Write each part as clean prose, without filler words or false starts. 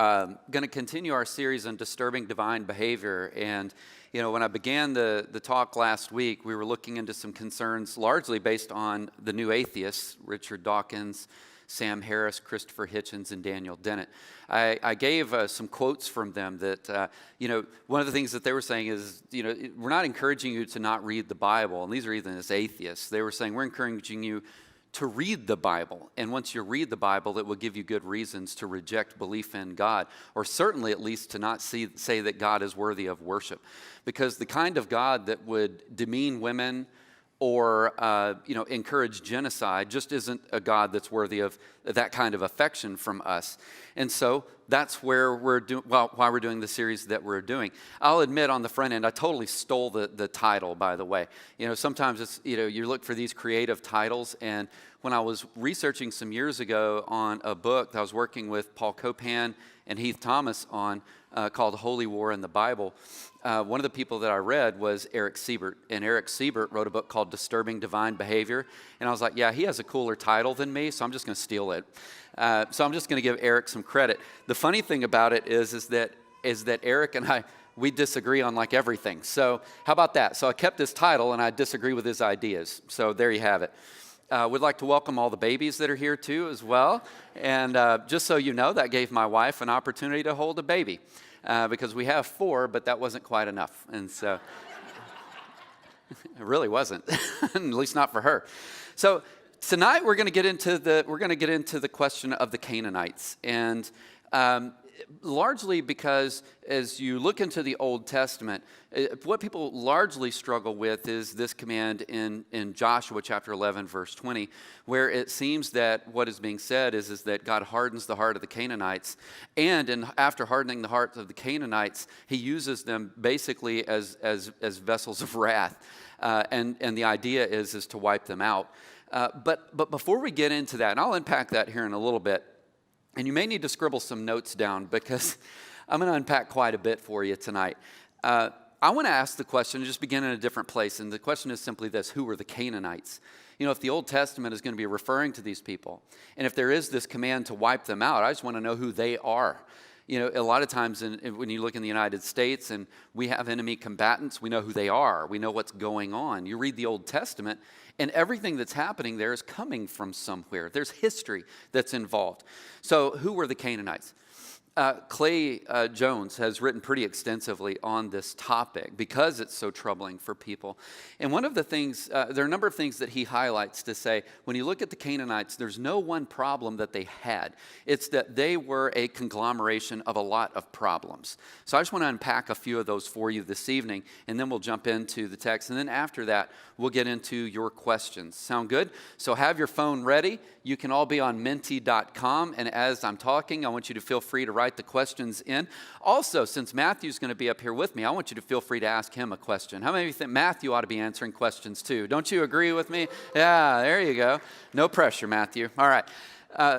going to continue our series on disturbing divine behavior. And, when I began the talk last week, we were looking into some concerns largely based on the new atheists, Richard Dawkins, Sam Harris, Christopher Hitchens, and Daniel Dennett. I gave some quotes from them that, one of the things that they were saying is, we're not encouraging you to not read the Bible. And these are even as atheists. They were saying, we're encouraging you to read the Bible. And once you read the Bible, it will give you good reasons to reject belief in God, or certainly at least to not say that God is worthy of worship. Because the kind of God that would demean women or encourage genocide just isn't a God that's worthy of that kind of affection from us. And so that's where why we're doing the series that we're doing. I'll admit on the front end, I totally stole the title, by the way. Sometimes it's, you look for these creative titles, and when I was researching some years ago on a book that I was working with Paul Copan and Heath Thomas on, called Holy War in the Bible, one of the people that I read was Eric Siebert. And Eric Siebert wrote a book called Disturbing Divine Behavior. And I was like, yeah, he has a cooler title than me, so I'm just going to steal it. So I'm just going to give Eric some credit. The funny thing about it is that Eric and we disagree on like everything. So how about that? So I kept his title and I disagree with his ideas. So there you have it. We'd like to welcome all the babies that are here too as well. And just so you know, that gave my wife an opportunity to hold a baby. Because we have 4, but that wasn't quite enough. And so it really wasn't, at least not for her. So tonight we're going to get into the question of the Canaanites. And largely because as you look into the Old Testament, what people largely struggle with is this command in Joshua chapter 11, verse 20, where it seems that what is being said is that God hardens the heart of the Canaanites. And after hardening the hearts of the Canaanites, he uses them basically as vessels of wrath. And the idea is to wipe them out. But before we get into that, and I'll unpack that here in a little bit, and you may need to scribble some notes down because I'm going to unpack quite a bit for you tonight. I want to ask the question, just begin in a different place. And the question is simply this: who were the Canaanites? If the Old Testament is going to be referring to these people, and if there is this command to wipe them out, I just want to know who they are. A lot of times when you look in the United States and we have enemy combatants, we know who they are. We know what's going on. You read the Old Testament, and everything that's happening there is coming from somewhere. There's history that's involved. So who were the Canaanites? Clay Jones has written pretty extensively on this topic because it's so troubling for people. And one of the things, there are a number of things that he highlights to say, when you look at the Canaanites, there's no one problem that they had. It's that they were a conglomeration of a lot of problems. So I just want to unpack a few of those for you this evening, and then we'll jump into the text. And then after that, we'll get into your questions. Sound good? So have your phone ready. You can all be on menti.com, and as I'm talking, I want you to feel free to write the questions in. Also, since Matthew's going to be up here with me, I want you to feel free to ask him a question. How many of you think Matthew ought to be answering questions too? Don't you agree with me? Yeah, there you go. No pressure, Matthew. All right.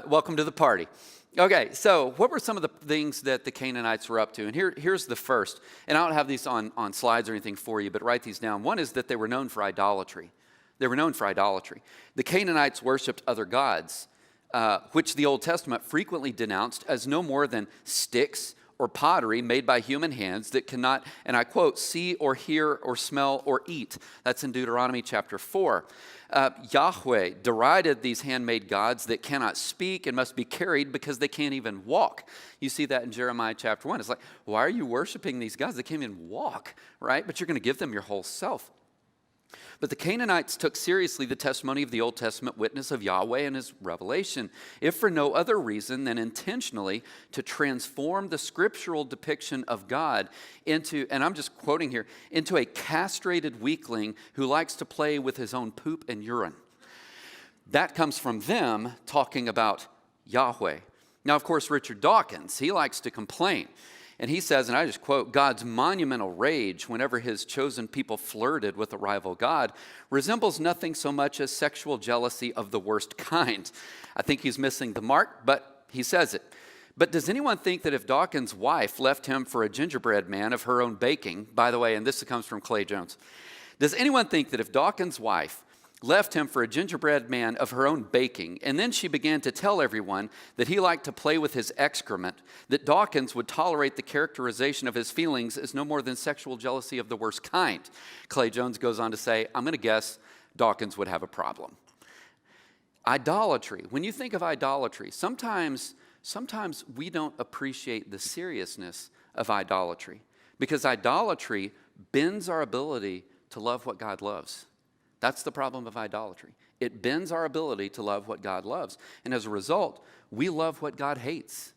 Welcome to the party. Okay, so what were some of the things that the Canaanites were up to? And here's the first. And I don't have these on slides or anything for you, but write these down. One is that they were known for idolatry. They were known for idolatry. The Canaanites worshipped other gods, which the Old Testament frequently denounced as no more than sticks or pottery made by human hands that cannot, and I quote, see or hear or smell or eat. That's in Deuteronomy chapter 4. Yahweh derided these handmade gods that cannot speak and must be carried because they can't even walk. You see that in Jeremiah chapter 1. It's like, why are you worshiping these gods? They can't even walk, right? But you're going to give them your whole self. But the Canaanites took seriously the testimony of the Old Testament witness of Yahweh and his revelation, if for no other reason than intentionally to transform the scriptural depiction of God into, and I'm just quoting here, into a castrated weakling who likes to play with his own poop and urine. That comes from them talking about Yahweh. Now, of course, Richard Dawkins, he likes to complain. And he says, and I just quote, God's monumental rage whenever his chosen people flirted with a rival God resembles nothing so much as sexual jealousy of the worst kind. I think he's missing the mark, but he says it. But does anyone think that if Dawkins' wife left him for a gingerbread man of her own baking, by the way, and this comes from Clay Jones, does anyone think that if Dawkins' wife left him for a gingerbread man of her own baking, and then she began to tell everyone that he liked to play with his excrement, that Dawkins would tolerate the characterization of his feelings as no more than sexual jealousy of the worst kind. Clay Jones goes on to say, I'm going to guess Dawkins would have a problem. Idolatry. When you think of idolatry, sometimes we don't appreciate the seriousness of idolatry, because idolatry bends our ability to love what God loves. That's the problem of idolatry. It bends our ability to love what God loves. And as a result, we love what God hates.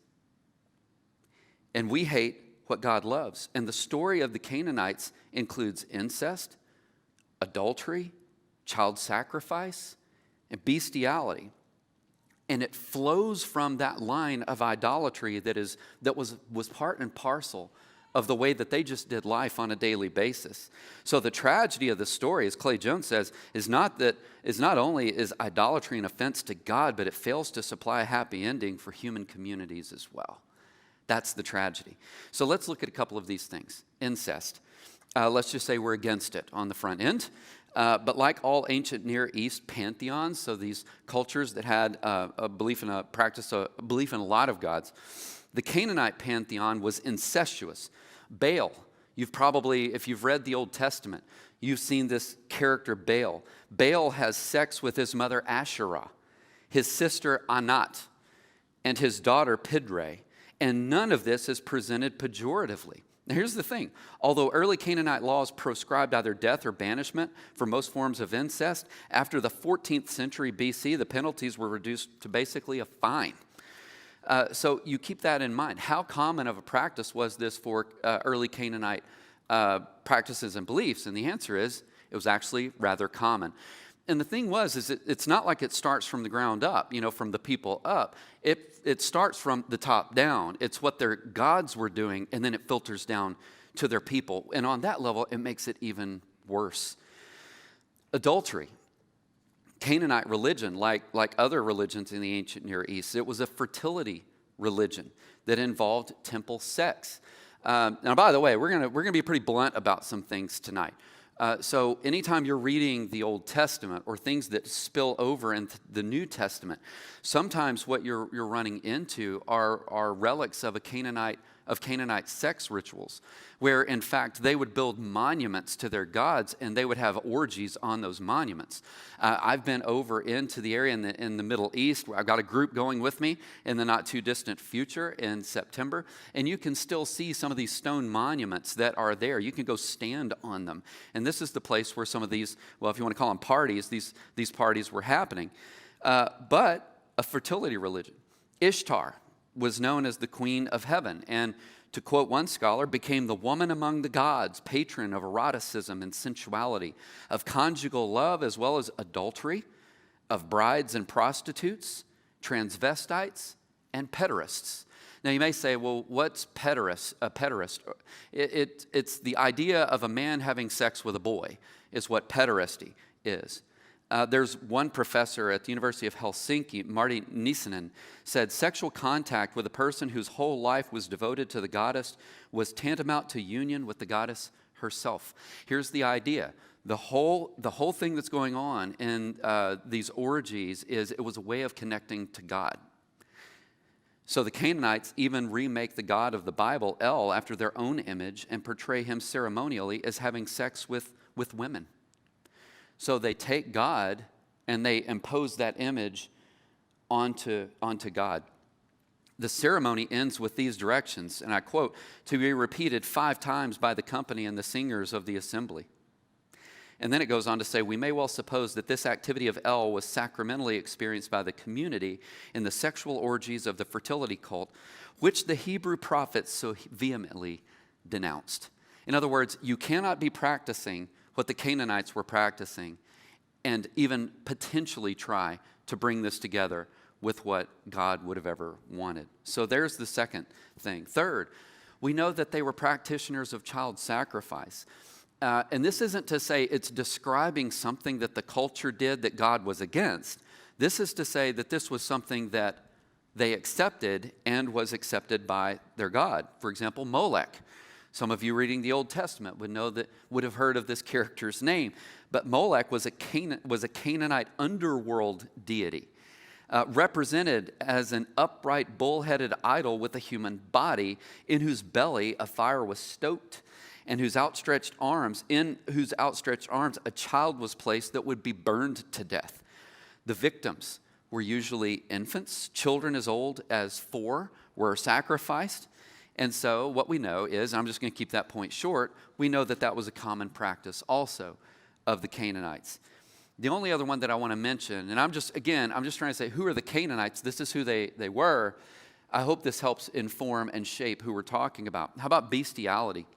And we hate what God loves. And the story of the Canaanites includes incest, adultery, child sacrifice, and bestiality. And it flows from that line of idolatry that was part and parcel of the way that they just did life on a daily basis. So the tragedy of the story, as Clay Jones says, is not only is idolatry an offense to God, but it fails to supply a happy ending for human communities as well. That's the tragedy. So let's look at a couple of these things. Incest. Let's just say we're against it on the front end. But like all ancient Near East pantheons, so these cultures that had a belief in a lot of gods, the Canaanite pantheon was incestuous. Baal, if you've read the Old Testament, you've seen this character Baal. Baal has sex with his mother Asherah, his sister Anat, and his daughter Pidre. And none of this is presented pejoratively. Now here's the thing. Although early Canaanite laws proscribed either death or banishment for most forms of incest, after the 14th century BC, the penalties were reduced to basically a fine. So you keep that in mind. How common of a practice was this for early Canaanite practices and beliefs? And the answer is, it was actually rather common. And the thing is it's not like it starts from the ground up, from the people up. It starts from the top down. It's what their gods were doing, and then it filters down to their people. And on that level, it makes it even worse. Adultery. Canaanite religion, like other religions in the ancient Near East, it was a fertility religion that involved temple sex. Now, by the way, we're gonna be pretty blunt about some things tonight. So anytime you're reading the Old Testament or things that spill over into the New Testament, sometimes what you're running into are relics of Canaanite sex rituals, where in fact they would build monuments to their gods and they would have orgies on those monuments. I've been over into the area in the Middle East. I've got a group going with me in the not too distant future in September, and you can still see some of these stone monuments that are there. You can go stand on them. And this is the place where some of these, well, if you want to call them parties, these parties were happening. But a fertility religion. Ishtar was known as the queen of heaven, and to quote one scholar, became the woman among the gods, patron of eroticism and sensuality, of conjugal love as well as adultery, of brides and prostitutes, transvestites, and pederasts. Now you may say, well, what's a pederast? It's the idea of a man having sex with a boy is what pederasty is. There's one professor at the University of Helsinki, Marty Nisanen, said sexual contact with a person whose whole life was devoted to the goddess was tantamount to union with the goddess herself. Here's the idea. The whole thing that's going on in these orgies is it was a way of connecting to God. So the Canaanites even remake the God of the Bible, El, after their own image and portray him ceremonially as having sex with women. So they take God and they impose that image onto God. The ceremony ends with these directions, and I quote, to be repeated 5 times by the company and the singers of the assembly. And then it goes on to say, we may well suppose that this activity of El was sacramentally experienced by the community in the sexual orgies of the fertility cult, which the Hebrew prophets so vehemently denounced. In other words, you cannot be practicing what the Canaanites were practicing and even potentially try to bring this together with what God would have ever wanted. So there's the second thing. Third, we know that they were practitioners of child sacrifice. And this isn't to say it's describing something that the culture did that God was against. This is to say that this was something that they accepted and was accepted by their God. For example, Molech. Some of you reading the Old Testament would have heard of this character's name. But Molech was a Canaanite underworld deity, represented as an upright, bull-headed idol with a human body, in whose belly a fire was stoked, and in whose outstretched arms a child was placed that would be burned to death. The victims were usually infants. Children as old as 4 were sacrificed. And so what we know is, and I'm just going to keep that point short, we know that that was a common practice also of the Canaanites. The only other one that I want to mention, and I'm just trying to say, who are the Canaanites? This is who they were. I hope this helps inform and shape who we're talking about. How about bestiality?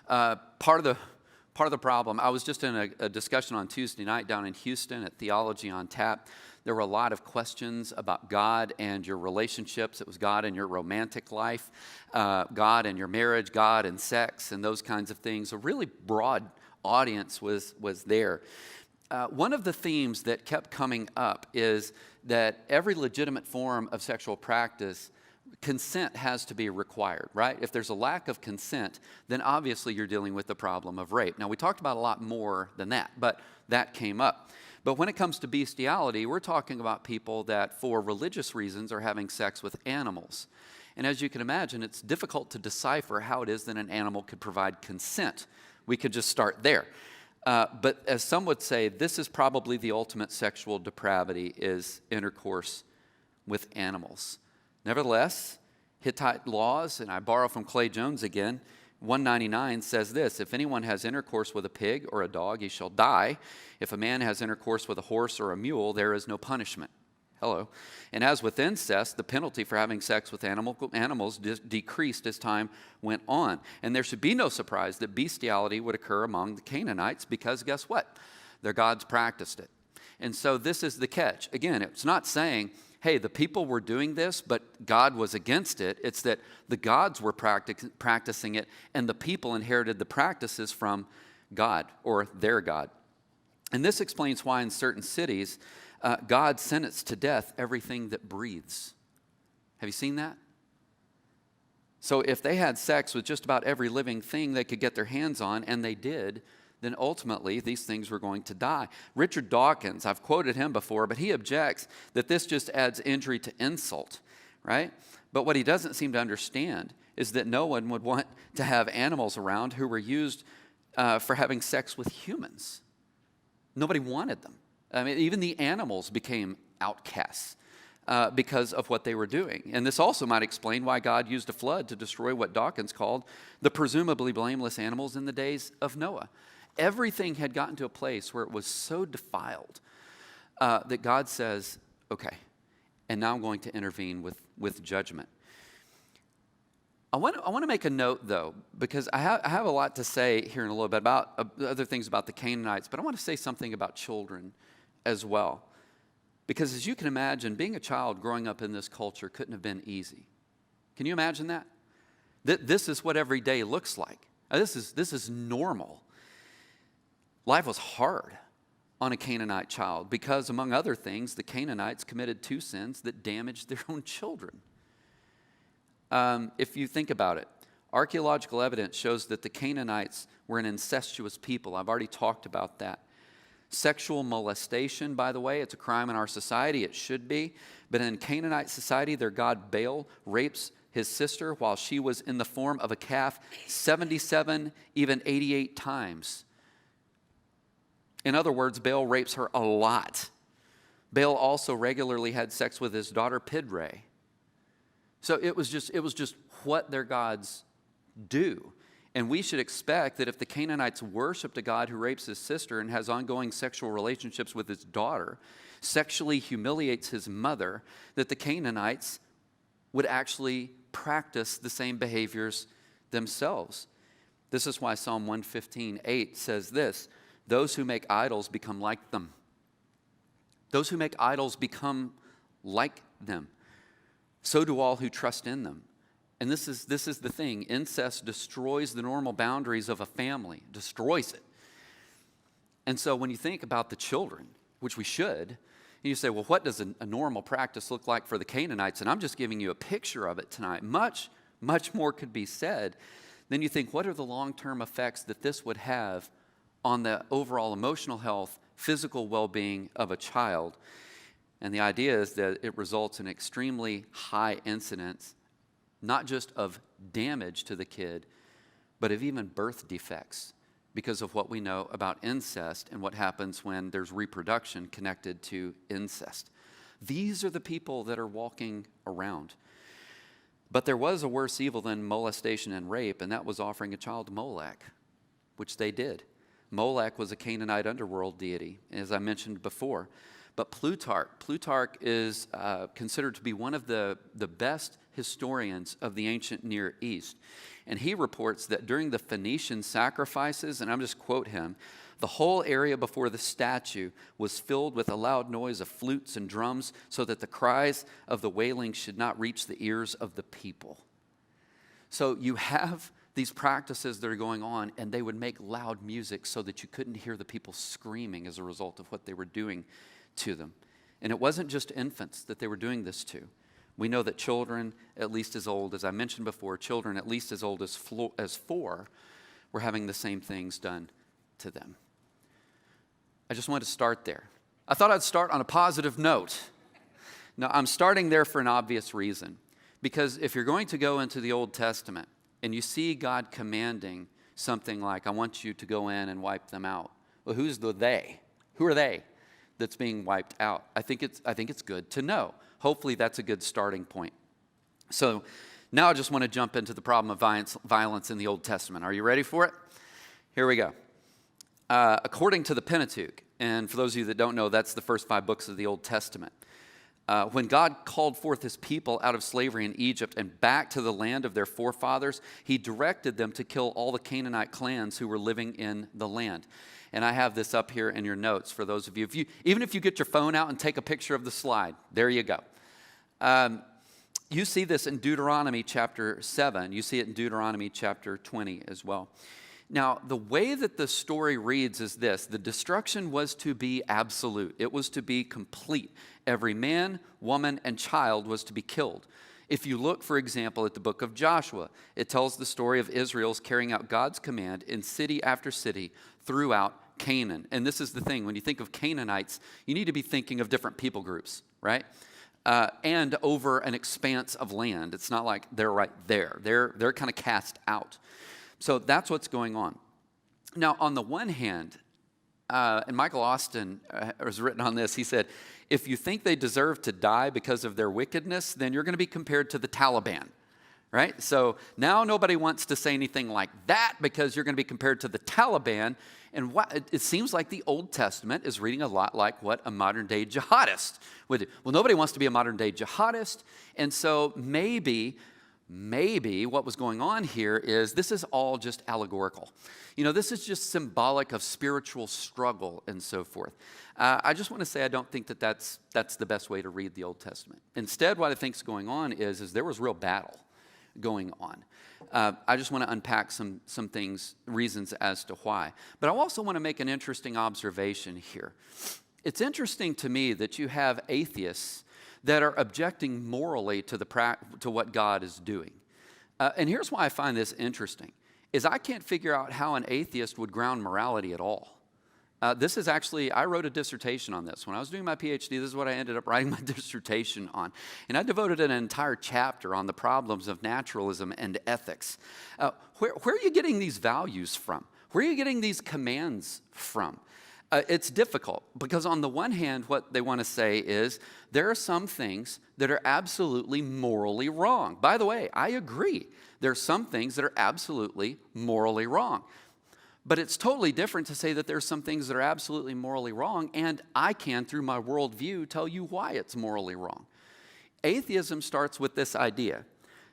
Part of the problem, I was just in a discussion on Tuesday night down in Houston at Theology on Tap. There were a lot of questions about God and your relationships. It was God and your romantic life, God and your marriage, God and sex, and those kinds of things. A really broad audience was there. One of the themes that kept coming up is that every legitimate form of sexual practice, consent has to be required, right? If there's a lack of consent, then obviously you're dealing with the problem of rape. Now, we talked about a lot more than that, but that came up. But when it comes to bestiality, we're talking about people that, for religious reasons, are having sex with animals. And as you can imagine, it's difficult to decipher how it is that an animal could provide consent. We could just start there. But as some would say, this is probably the ultimate sexual depravity, is intercourse with animals. Nevertheless, Hittite laws, and I borrow from Clay Jones again, 199 says this: if anyone has intercourse with a pig or a dog, he shall die. If a man has intercourse with a horse or a mule, there is no punishment. Hello. And as with incest, the penalty for having sex with animals decreased as time went on. And there should be no surprise that bestiality would occur among the Canaanites, because guess what? Their gods practiced it. And so this is the catch. Again, it's not saying, hey, the people were doing this, but God was against it. It's that the gods were practicing it, and the people inherited the practices from God, or their God. And this explains why in certain cities, God sentenced to death everything that breathes. Have you seen that? So if they had sex with just about every living thing they could get their hands on, and they did, then ultimately these things were going to die. Richard Dawkins, I've quoted him before, but he objects that this just adds injury to insult, right? But what he doesn't seem to understand is that no one would want to have animals around who were used for having sex with humans. Nobody wanted them. I mean, even the animals became outcasts because of what they were doing. And this also might explain why God used a flood to destroy what Dawkins called the presumably blameless animals in the days of Noah. Everything had gotten to a place where it was so defiled that God says, okay, and now I'm going to intervene with judgment. I want to make a note, though, because I have a lot to say here in a little bit about other things about the Canaanites, but I want to say something about children as well. Because as you can imagine, being a child growing up in this culture couldn't have been easy. Can you imagine that? This is what every day looks like. This is normal. Life was hard on a Canaanite child because, among other things, the Canaanites committed 2 sins that damaged their own children. If you think about it, archaeological evidence shows that the Canaanites were an incestuous people. I've already talked about that. Sexual molestation, by the way, it's a crime in our society. It should be. But in Canaanite society, their god Baal rapes his sister while she was in the form of a calf 77, even 88 times. In other words, Baal rapes her a lot. Baal also regularly had sex with his daughter Pidre. So it was just what their gods do. And we should expect that if the Canaanites worshiped a god who rapes his sister and has ongoing sexual relationships with his daughter, sexually humiliates his mother, that the Canaanites would actually practice the same behaviors themselves. This is why Psalm 115:8 says this: those who make idols become like them. Those who make idols become like them. So do all who trust in them. And this is the thing. Incest destroys the normal boundaries of a family, destroys it. And so when you think about the children, which we should, you say, well, what does a normal practice look like for the Canaanites? And I'm just giving you a picture of it tonight. Much, much more could be said. then you think, what are the long-term effects that this would have on the overall emotional health, physical well-being of a child? And the idea is that it results in extremely high incidence, not just of damage to the kid, but of even birth defects, because of what we know about incest and what happens when there's reproduction connected to incest. These are the people that are walking around. But there was a worse evil than molestation and rape, and that was offering a child to Molech, which they did. Molech was a Canaanite underworld deity, as I mentioned before. But Plutarch is considered to be one of the best historians of the ancient Near East. And he reports that during the Phoenician sacrifices, and I'm just quote him, the whole area before the statue was filled with a loud noise of flutes and drums so that the cries of the wailing should not reach the ears of the people. So you have these practices that are going on, and they would make loud music so that you couldn't hear the people screaming as a result of what they were doing to them. And it wasn't just infants that they were doing this to. We know that children, at least as old, as I mentioned before, children at least as old as 4 were having the same things done to them. I just wanted to start there. I thought I'd start on a positive note. Now, I'm starting there for an obvious reason. Because if you're going to go into the Old Testament and you see God commanding something like, I want you to go in and wipe them out. Well, who's the they? Who are they that's being wiped out? I think it's good to know. Hopefully that's a good starting point. So now I just want to jump into the problem of violence in the Old Testament. Are you ready for it? Here we go. According to the Pentateuch, and for those of you that don't know, that's the first 5 books of the Old Testament. When God called forth his people out of slavery in Egypt and back to the land of their forefathers, he directed them to kill all the Canaanite clans who were living in the land. And I have this up here in your notes for those of you. Even if you get your phone out and take a picture of the slide, there you go. You see this in Deuteronomy chapter 7. You see it in Deuteronomy chapter 20 as well. Now, the way that the story reads is this. The destruction was to be absolute. It was to be complete. Every man, woman, and child was to be killed. If you look, for example, at the book of Joshua, it tells the story of Israel's carrying out God's command in city after city throughout Canaan. And this is the thing. When you think of Canaanites, you need to be thinking of different people groups, right? And over an expanse of land. It's not like they're right there. They're kind of cast out. So that's what's going on. Now, on the one hand, and Michael Austin has written on this, he said, if you think they deserve to die because of their wickedness, then you're going to be compared to the Taliban, right? So now nobody wants to say anything like that because you're going to be compared to the Taliban. And it seems like the Old Testament is reading a lot like what a modern-day jihadist would do. Well, nobody wants to be a modern-day jihadist, and so maybe what was going on here is this is all just allegorical. You know, this is just symbolic of spiritual struggle and so forth. I just want to say I don't think that's the best way to read the Old Testament. Instead, what I think is going on is there was real battle going on. I just want to unpack some things, reasons as to why. But I also want to make an interesting observation here. It's interesting to me that you have atheists that are objecting morally to what God is doing. And here's why I find this interesting, is I can't figure out how an atheist would ground morality at all. This is actually, I wrote a dissertation on this. When I was doing my PhD, this is what I ended up writing my dissertation on. And I devoted an entire chapter on the problems of naturalism and ethics. Where are you getting these values from? Where are you getting these commands from? It's difficult because on the one hand, what they want to say is there are some things that are absolutely morally wrong. By the way, I agree. There are some things that are absolutely morally wrong. But it's totally different to say that there's some things that are absolutely morally wrong, and I can, through my worldview, tell you why it's morally wrong. Atheism starts with this idea.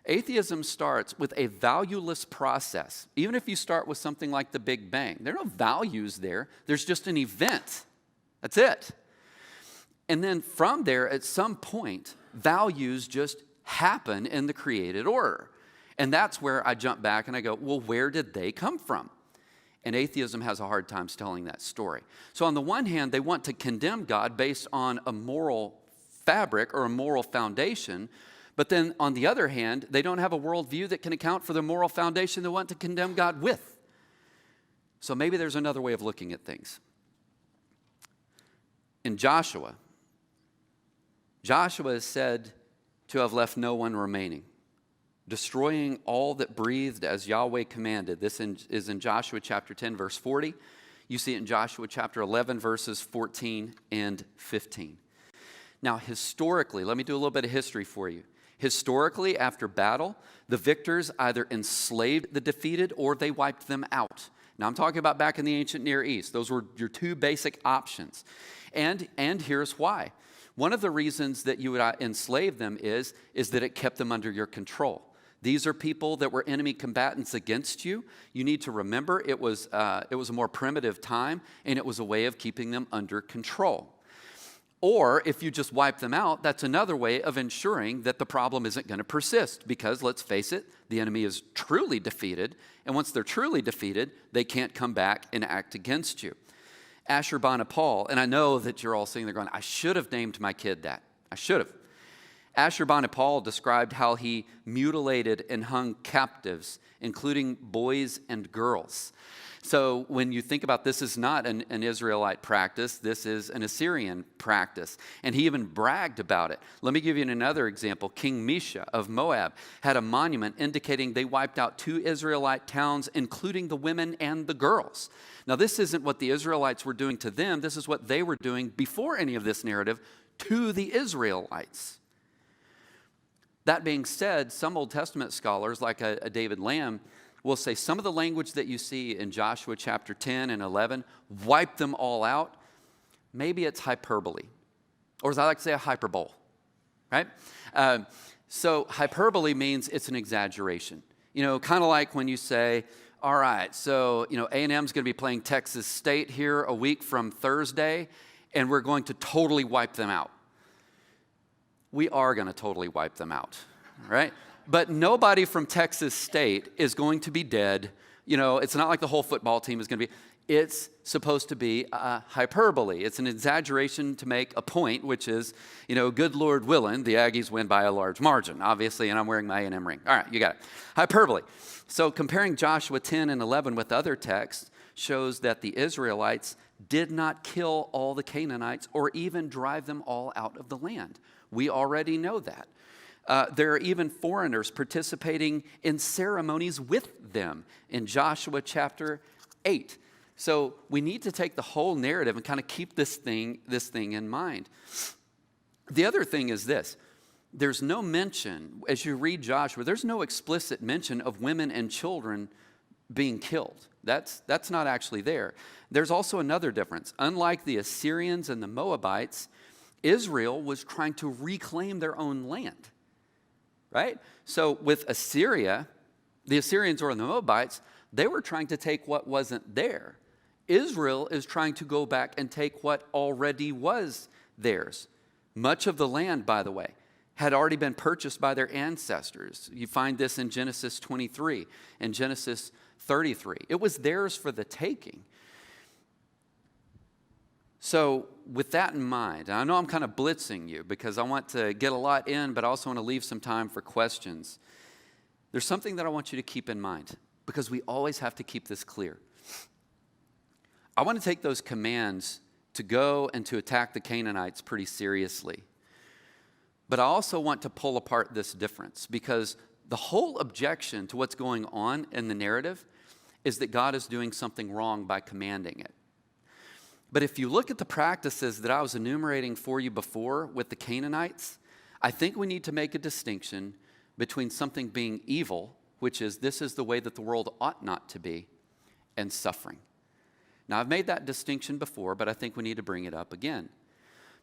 Atheism starts with a valueless process. Even if you start with something like the Big Bang, there are no values there. There's just an event. That's it. And then from there, at some point, values just happen in the created order. And that's where I jump back and I go, well, where did they come from? And atheism has a hard time telling that story. So on the one hand, they want to condemn God based on a moral fabric or a moral foundation. But then on the other hand, they don't have a worldview that can account for the moral foundation they want to condemn God with. So maybe there's another way of looking at things. In Joshua is said to have left no one remaining, destroying all that breathed as Yahweh commanded. This is in Joshua chapter 10, verse 40. You see it in Joshua chapter 11, verses 14 and 15. Now, historically, let me do a little bit of history for you. Historically, after battle, the victors either enslaved the defeated or they wiped them out. Now, I'm talking about back in the ancient Near East. Those were your two basic options. And here's why. One of the reasons that you would enslave them is that it kept them under your control. These are people that were enemy combatants against you. You need to remember it was a more primitive time, and it was a way of keeping them under control. Or if you just wipe them out, that's another way of ensuring that the problem isn't going to persist, because let's face it, the enemy is truly defeated, and once they're truly defeated, they can't come back and act against you. Ashurbanipal, and I know that you're all sitting there going, I should have named my kid that. I should have. Ashurbanipal described how he mutilated and hung captives, including boys and girls. So when you think about this is not an Israelite practice, this is an Assyrian practice. And he even bragged about it. Let me give you another example. King Mesha of Moab had a monument indicating they wiped out 2 Israelite towns, including the women and the girls. Now, this isn't what the Israelites were doing to them. This is what they were doing before any of this narrative to the Israelites. That being said, some Old Testament scholars, like a David Lamb, will say some of the language that you see in Joshua chapter 10 and 11, wipe them all out, maybe it's hyperbole. Or as I like to say, a hyperbole, right? So hyperbole means it's an exaggeration. You know, kind of like when you say, all right, so, A&M's going to be playing Texas State here a week from Thursday, and we're going to totally wipe them out. We are going to totally wipe them out, right? But nobody from Texas State is going to be dead. It's not like the whole football team is going to be. It's supposed to be hyperbole. It's an exaggeration to make a point, which is, good Lord willing, the Aggies win by a large margin, obviously, and I'm wearing my A&M ring. All right, you got it. Hyperbole. So comparing Joshua 10 and 11 with other texts shows that the Israelites did not kill all the Canaanites or even drive them all out of the land. We already know that. There are even foreigners participating in ceremonies with them in Joshua chapter 8. So we need to take the whole narrative and kind of keep this thing in mind. The other thing is this. There's no mention, as you read Joshua, there's no explicit mention of women and children being killed. That's not actually there. There's also another difference. Unlike the Assyrians and the Moabites, Israel was trying to reclaim their own land, right? So with Assyria, the Assyrians or the Moabites, they were trying to take what wasn't there. Israel is trying to go back and take what already was theirs. Much of the land, by the way, had already been purchased by their ancestors. You find this in Genesis 23 and Genesis 33. It was theirs for the taking. So with that in mind, and I know I'm kind of blitzing you because I want to get a lot in, but I also want to leave some time for questions. There's something that I want you to keep in mind because we always have to keep this clear. I want to take those commands to go and to attack the Canaanites pretty seriously. But I also want to pull apart this difference because the whole objection to what's going on in the narrative is that God is doing something wrong by commanding it. But if you look at the practices that I was enumerating for you before with the Canaanites, I think we need to make a distinction between something being evil, which is this is the way that the world ought not to be, and suffering. Now, I've made that distinction before, but I think we need to bring it up again.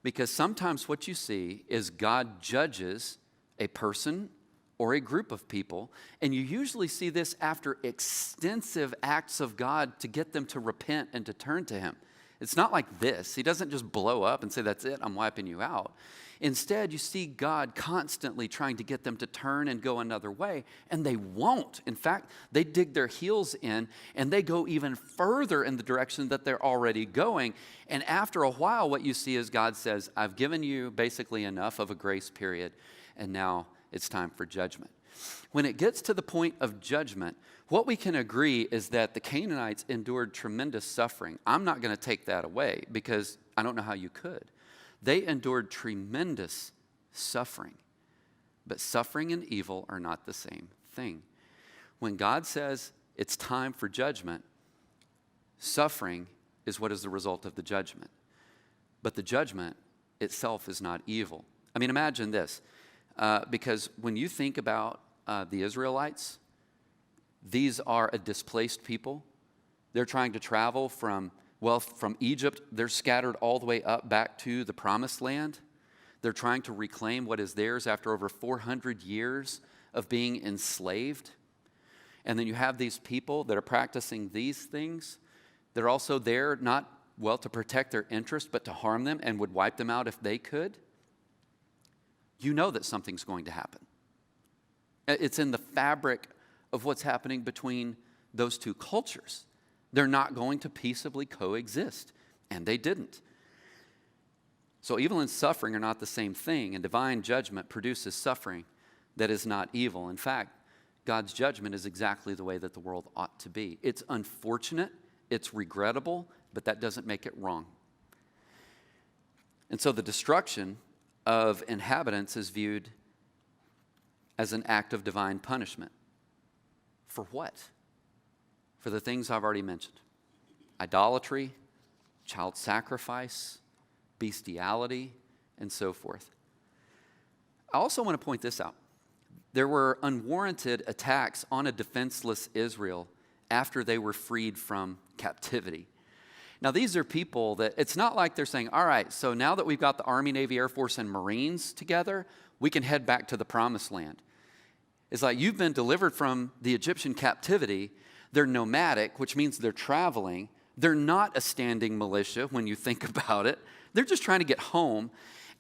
Because sometimes what you see is God judges a person or a group of people, and you usually see this after extensive acts of God to get them to repent and to turn to Him. It's not like this. He doesn't just blow up and say, that's it, I'm wiping you out. Instead, you see God constantly trying to get them to turn and go another way, and they won't. In fact, they dig their heels in, and they go even further in the direction that they're already going. And after a while, what you see is God says, I've given you basically enough of a grace period, and now it's time for judgment. When it gets to the point of judgment, what we can agree is that the Canaanites endured tremendous suffering. I'm not going to take that away because I don't know how you could. They endured tremendous suffering. But suffering and evil are not the same thing. When God says it's time for judgment, suffering is what is the result of the judgment. But the judgment itself is not evil. I mean, imagine this. Because when you think about the Israelites, these are a displaced people. They're trying to travel from Egypt. They're scattered all the way up back to the promised land. They're trying to reclaim what is theirs after over 400 years of being enslaved. And then you have these people that are practicing these things. They're also there not, to protect their interest, but to harm them and would wipe them out if they could. You know that something's going to happen. It's in the fabric of what's happening between those two cultures. They're not going to peaceably coexist, and they didn't. So evil and suffering are not the same thing, and divine judgment produces suffering that is not evil. In fact, God's judgment is exactly the way that the world ought to be. It's unfortunate, it's regrettable, but that doesn't make it wrong. And so the destruction of inhabitants is viewed as an act of divine punishment. For what? For the things I've already mentioned. Idolatry, child sacrifice, bestiality, and so forth. I also want to point this out. There were unwarranted attacks on a defenseless Israel after they were freed from captivity. Now, these are people that, it's not like they're saying, all right, so now that we've got the Army, Navy, Air Force, and Marines together, we can head back to the promised land. It's like you've been delivered from the Egyptian captivity. They're nomadic, which means they're traveling. They're not a standing militia when you think about it. They're just trying to get home.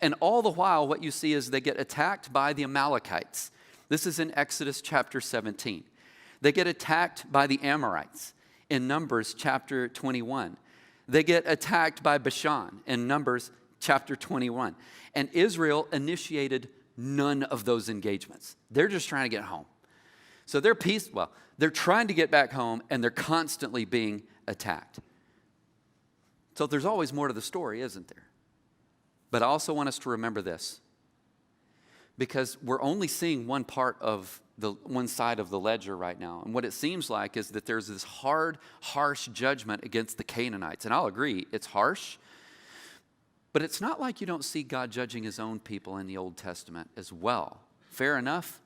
And all the while, what you see is they get attacked by the Amalekites. This is in Exodus chapter 17. They get attacked by the Amorites in Numbers chapter 21. They get attacked by Bashan in Numbers chapter 21. And Israel initiated none of those engagements. They're just trying to get home. So they're trying to get back home, and they're constantly being attacked. So there's always more to the story, isn't there? But I also want us to remember this, because we're only seeing one part of one side of the ledger right now. And what it seems like is that there's this hard, harsh judgment against the Canaanites. And I'll agree, it's harsh. But it's not like you don't see God judging his own people in the Old Testament as well. Fair enough?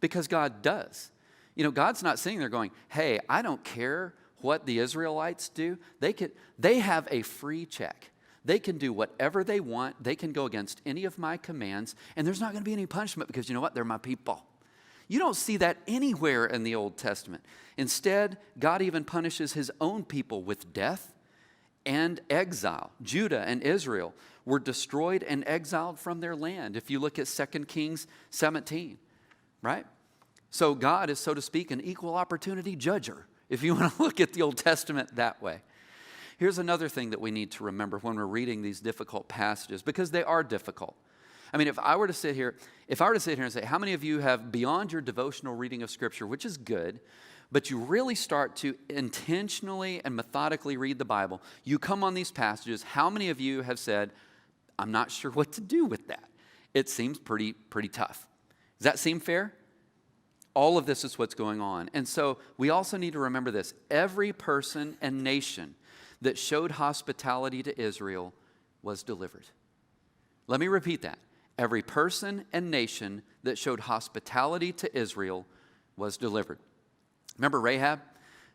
Because God does. You know, God's not sitting there going, hey, I don't care what the Israelites do. They have a free check. They can do whatever they want. They can go against any of my commands, and there's not going to be any punishment because you know what? They're my people. You don't see that anywhere in the Old Testament. Instead, God even punishes his own people with death and exile. Judah and Israel were destroyed and exiled from their land. If you look at 2 Kings 17, right? So God is, so to speak, an equal opportunity judger, if you want to look at the Old Testament that way. Here's another thing that we need to remember when we're reading these difficult passages, because they are difficult. I mean, if I were to sit here and say, how many of you have, beyond your devotional reading of Scripture, which is good, but you really start to intentionally and methodically read the Bible, you come on these passages, how many of you have said, I'm not sure what to do with that? It seems pretty tough. Does that seem fair? All of this is what's going on. And so we also need to remember this. Every person and nation that showed hospitality to Israel was delivered. Let me repeat that. Every person and nation that showed hospitality to Israel was delivered. Remember Rahab?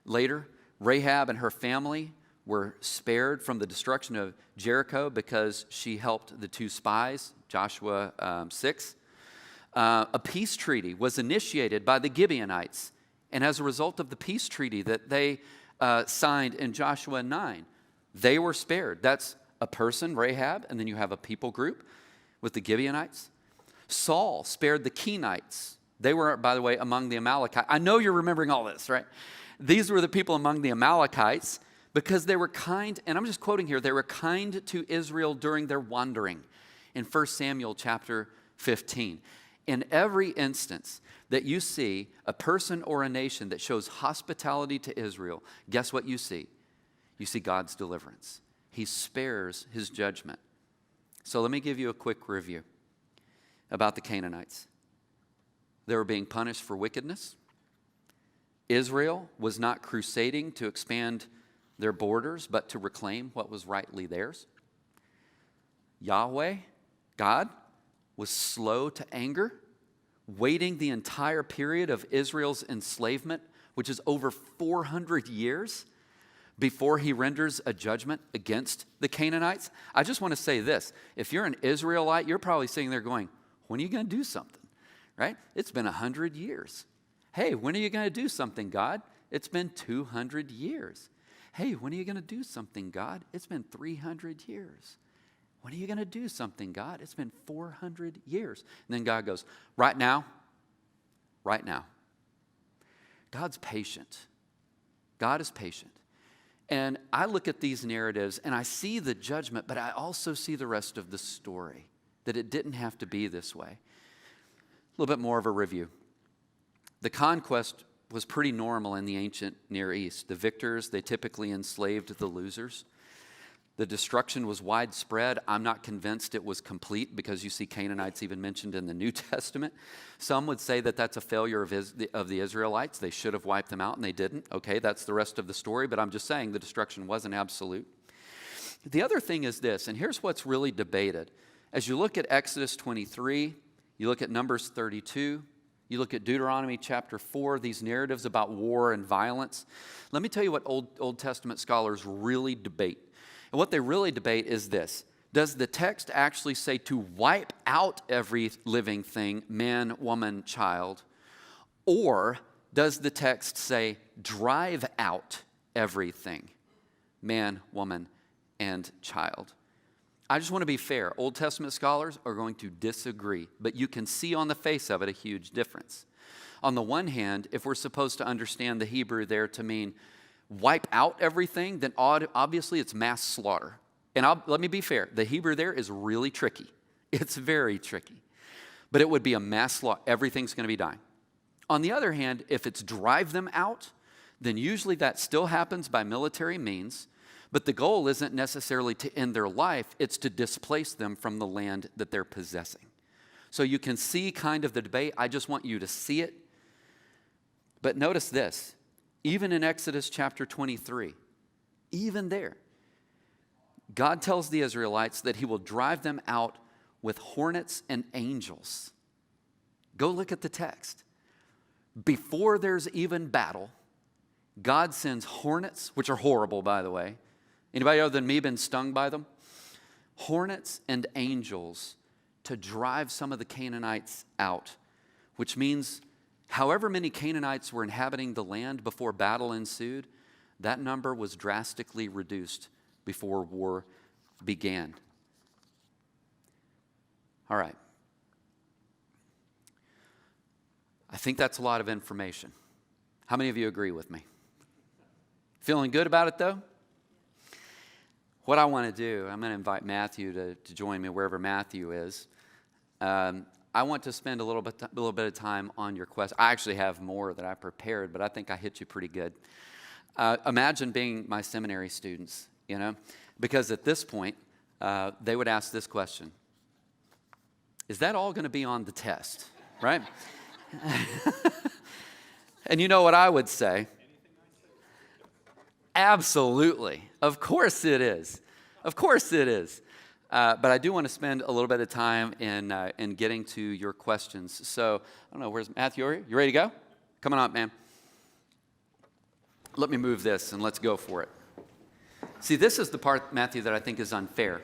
Later, Rahab and her family were spared from the destruction of Jericho because she helped the two spies, Joshua 6. A peace treaty was initiated by the Gibeonites. And as a result of the peace treaty that they signed in Joshua 9, they were spared. That's a person, Rahab, and then you have a people group with the Gibeonites. Saul spared the Kenites. They were, by the way, among the Amalekites. I know you're remembering all this, right? These were the people among the Amalekites because they were kind, and I'm just quoting here, they were kind to Israel during their wandering in 1 Samuel chapter 15. In every instance that you see a person or a nation that shows hospitality to Israel, guess what you see? You see God's deliverance. He spares his judgment. So let me give you a quick review about the Canaanites. They were being punished for wickedness. Israel was not crusading to expand their borders, but to reclaim what was rightly theirs. Yahweh, God, was slow to anger, waiting the entire period of Israel's enslavement, which is over 400 years, before he renders a judgment against the Canaanites. I just want to say this. If you're an Israelite, you're probably sitting there going, when are you going to do something? Right? It's been 100 years. Hey, when are you going to do something, God? It's been 200 years. Hey, when are you going to do something, God? It's been 300 years. When are you going to do something, God? It's been 400 years. And then God goes, right now. God's patient. God is patient. And I look at these narratives and I see the judgment, but I also see the rest of the story, that it didn't have to be this way. A little bit more of a review. The conquest was pretty normal in the ancient Near East. The victors, they typically enslaved the losers. The destruction was widespread. I'm not convinced it was complete because you see Canaanites even mentioned in the New Testament. Some would say that that's a failure of the Israelites. They should have wiped them out and they didn't. Okay, that's the rest of the story, but I'm just saying the destruction wasn't absolute. The other thing is this, and here's what's really debated. As you look at Exodus 23, you look at Numbers 32, you look at Deuteronomy chapter 4, these narratives about war and violence. Let me tell you what Old Testament scholars really debate. And what they really debate is this. Does the text actually say to wipe out every living thing, man, woman, child? Or does the text say drive out everything, man, woman, and child? I just want to be fair. Old Testament scholars are going to disagree, but you can see on the face of it a huge difference. On the one hand, if we're supposed to understand the Hebrew there to mean wipe out everything, then obviously it's mass slaughter. And let me be fair. The Hebrew there is really tricky. It's very tricky. But it would be a mass slaughter. Everything's going to be dying. On the other hand, if it's drive them out, then usually that still happens by military means. But the goal isn't necessarily to end their life. It's to displace them from the land that they're possessing. So you can see kind of the debate. I just want you to see it. But notice this. Even in Exodus chapter 23, even there, God tells the Israelites that he will drive them out with hornets and angels. Go look at the text. Before there's even battle, God sends hornets, which are horrible, by the way. Anybody other than me been stung by them? Hornets and angels to drive some of the Canaanites out, which means however many Canaanites were inhabiting the land before battle ensued, that number was drastically reduced before war began. All right. I think that's a lot of information. How many of you agree with me? Feeling good about it, though? What I want to do, I'm going to invite Matthew to join me wherever Matthew is. I want to spend a little bit of time on your question. I actually have more that I prepared, but I think I hit you pretty good. Imagine being my seminary students, because at this point, they would ask this question. Is that all going to be on the test, right? And you know what I would say? Absolutely. Of course it is. Of course it is. But I do want to spend a little bit of time in getting to your questions. So, I don't know, where's Matthew? You ready to go? Come on up, man. Let me move this and let's go for it. See, this is the part, Matthew, that I think is unfair.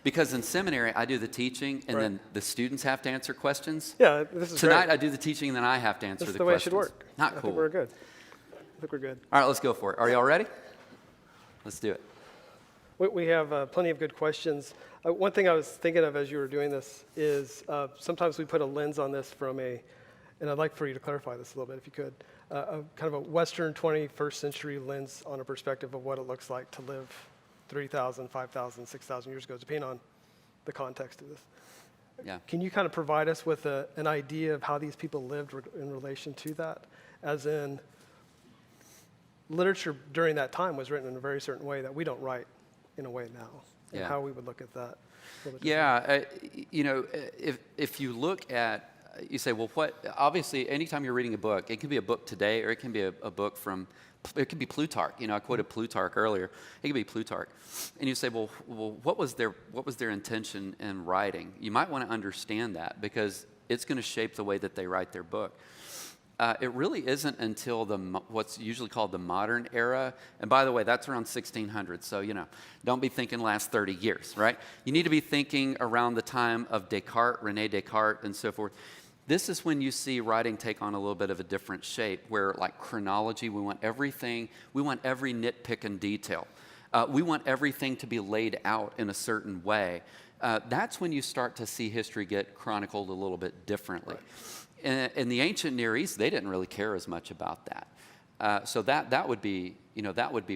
Because in seminary, I do the teaching, and then the students have to answer questions. Yeah, this is Tonight, great. I do the teaching, and then I have to answer This is the the way it questions. should work. Not I cool. think we're good. I think we're good. All right, let's go for it. Are y'all ready? Let's do it. We have plenty of good questions. One thing I was thinking of as you were doing this is sometimes we put a lens on this from and I'd like for you to clarify this a little bit if you could, a kind of a Western 21st century lens on a perspective of what it looks like to live 3,000, 5,000, 6,000 years ago, depending on the context of this. Yeah. Can you kind of provide us with an idea of how these people lived in relation to that? As in, literature during that time was written in a very certain way that we don't write in a way now, and Yeah. how we would look at that. Yeah, if you look at, you say, well, obviously, anytime you're reading a book, it can be a book today, or it can be a book from, it could be Plutarch. I quoted Plutarch earlier. It could be Plutarch. And you say, well, what was their intention in writing? You might want to understand that, because it's going to shape the way that they write their book. It really isn't until what's usually called the modern era. And by the way, that's around 1600. So, don't be thinking last 30 years, right? You need to be thinking around the time of Descartes, René Descartes, and so forth. This is when you see writing take on a little bit of a different shape, where like chronology, we want every nitpick and detail. We want everything to be laid out in a certain way. That's when you start to see history get chronicled a little bit differently. Right. In the ancient Near East, they didn't really care as much about that. So that would be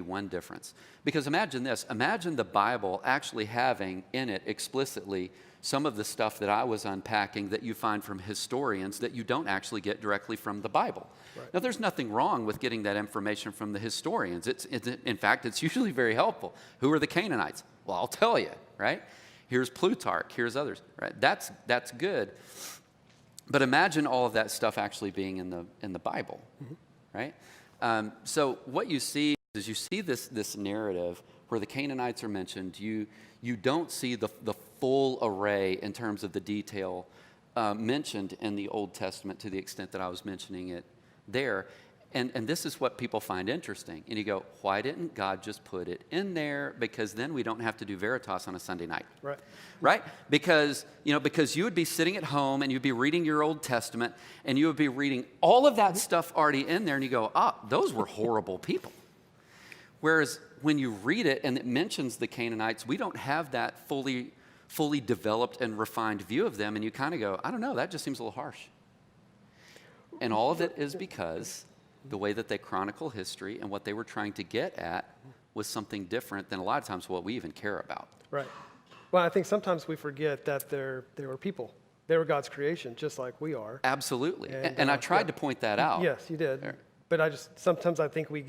one difference. Because imagine this: imagine the Bible actually having in it explicitly some of the stuff that I was unpacking that you find from historians that you don't actually get directly from the Bible. Right. Now, there's nothing wrong with getting that information from the historians. In fact, it's usually very helpful. Who are the Canaanites? Well, I'll tell you, right? Here's Plutarch, here's others, right? That's good. But imagine all of that stuff actually being in the Bible, right? So what you see is this narrative where the Canaanites are mentioned. You don't see the full array in terms of the detail mentioned in the Old Testament to the extent that I was mentioning it there. And this is what people find interesting. And you go, why didn't God just put it in there? Because then we don't have to do Veritas on a Sunday night. Right. Right? Because you would be sitting at home and you'd be reading your Old Testament and you would be reading all of that stuff already in there, and you go, those were horrible people. Whereas when you read it and it mentions the Canaanites, we don't have that fully developed and refined view of them, and you kind of go, I don't know, that just seems a little harsh. And all of it is because the way that they chronicle history and what they were trying to get at was something different than a lot of times what we even care about. Right. Well, I think sometimes we forget that they were people. They were God's creation, just like we are. Absolutely. And I tried to point that out. Yes, you did. But sometimes I think we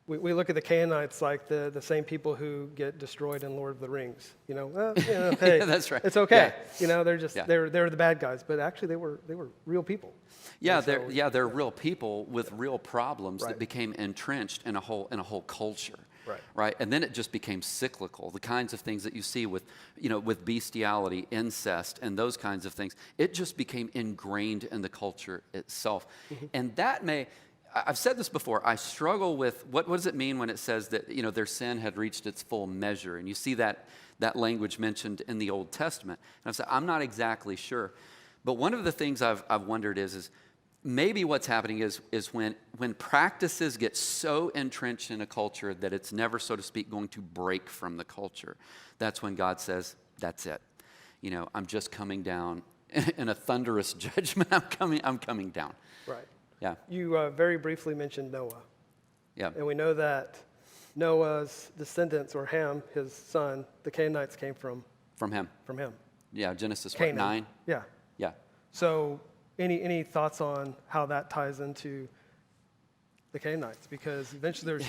look at the Canaanites like the same people who get destroyed in Lord of the Rings. Hey, that's right. It's okay. Yeah. They're the bad guys, but actually they were real people. Yeah, they're real people with real problems that became entrenched in a whole culture. Right. And then it just became cyclical. The kinds of things that you see with bestiality, incest, and those kinds of things, it just became ingrained in the culture itself. Mm-hmm. And I've said this before, I struggle with what does it mean when it says that their sin had reached its full measure, and you see that language mentioned in the Old Testament. And I've said, I'm not exactly sure. But one of the things I've wondered is maybe what's happening is when practices get so entrenched in a culture that it's never, so to speak, going to break from the culture. That's when God says, that's it. I'm just coming down in a thunderous judgment. I'm coming down. Right. Yeah. You very briefly mentioned Noah. Yeah. And we know that Noah's descendants, or Ham, his son, the Canaanites came from him. Yeah, Genesis 9. Yeah. Yeah. So any thoughts on how that ties into the Canaanites? Because eventually there's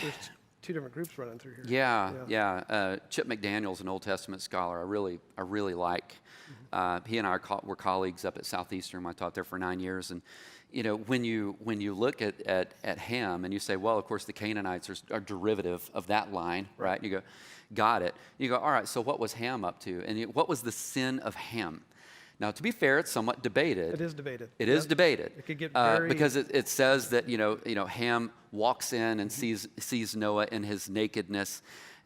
two different groups running through here. Yeah. Chip McDaniel's an Old Testament scholar I really like. Mm-hmm. He and I were colleagues up at Southeastern. I taught there for 9 years, and when you look at Ham and you say, well, of course the Canaanites are derivative of that line, right? You go, got it. You go, all right. So what was Ham up to, and what was the sin of Ham? Now, to be fair, it's somewhat debated. It is debated. It is debated. It could get very... because it says that Ham walks in and sees Noah in his nakedness,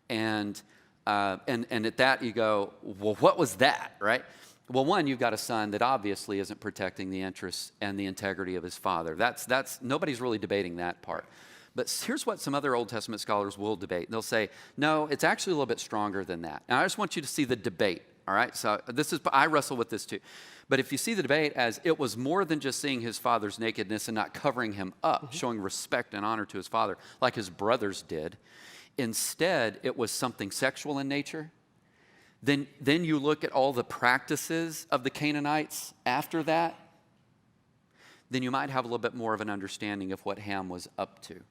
and at that you go, well, what was that, right? Well, one, you've got a son that obviously isn't protecting the interests and the integrity of his father. That's nobody's really debating that part. But here's what some other Old Testament scholars will debate. They'll say, no, it's actually a little bit stronger than that. Now, I just want you to see the debate. All right, so I wrestle with this too. But if you see the debate as it was more than just seeing his father's nakedness and not covering him up, showing respect and honor to his father like his brothers did, instead it was something sexual in nature, then you look at all the practices of the Canaanites after that, then you might have a little bit more of an understanding of what Ham was up to.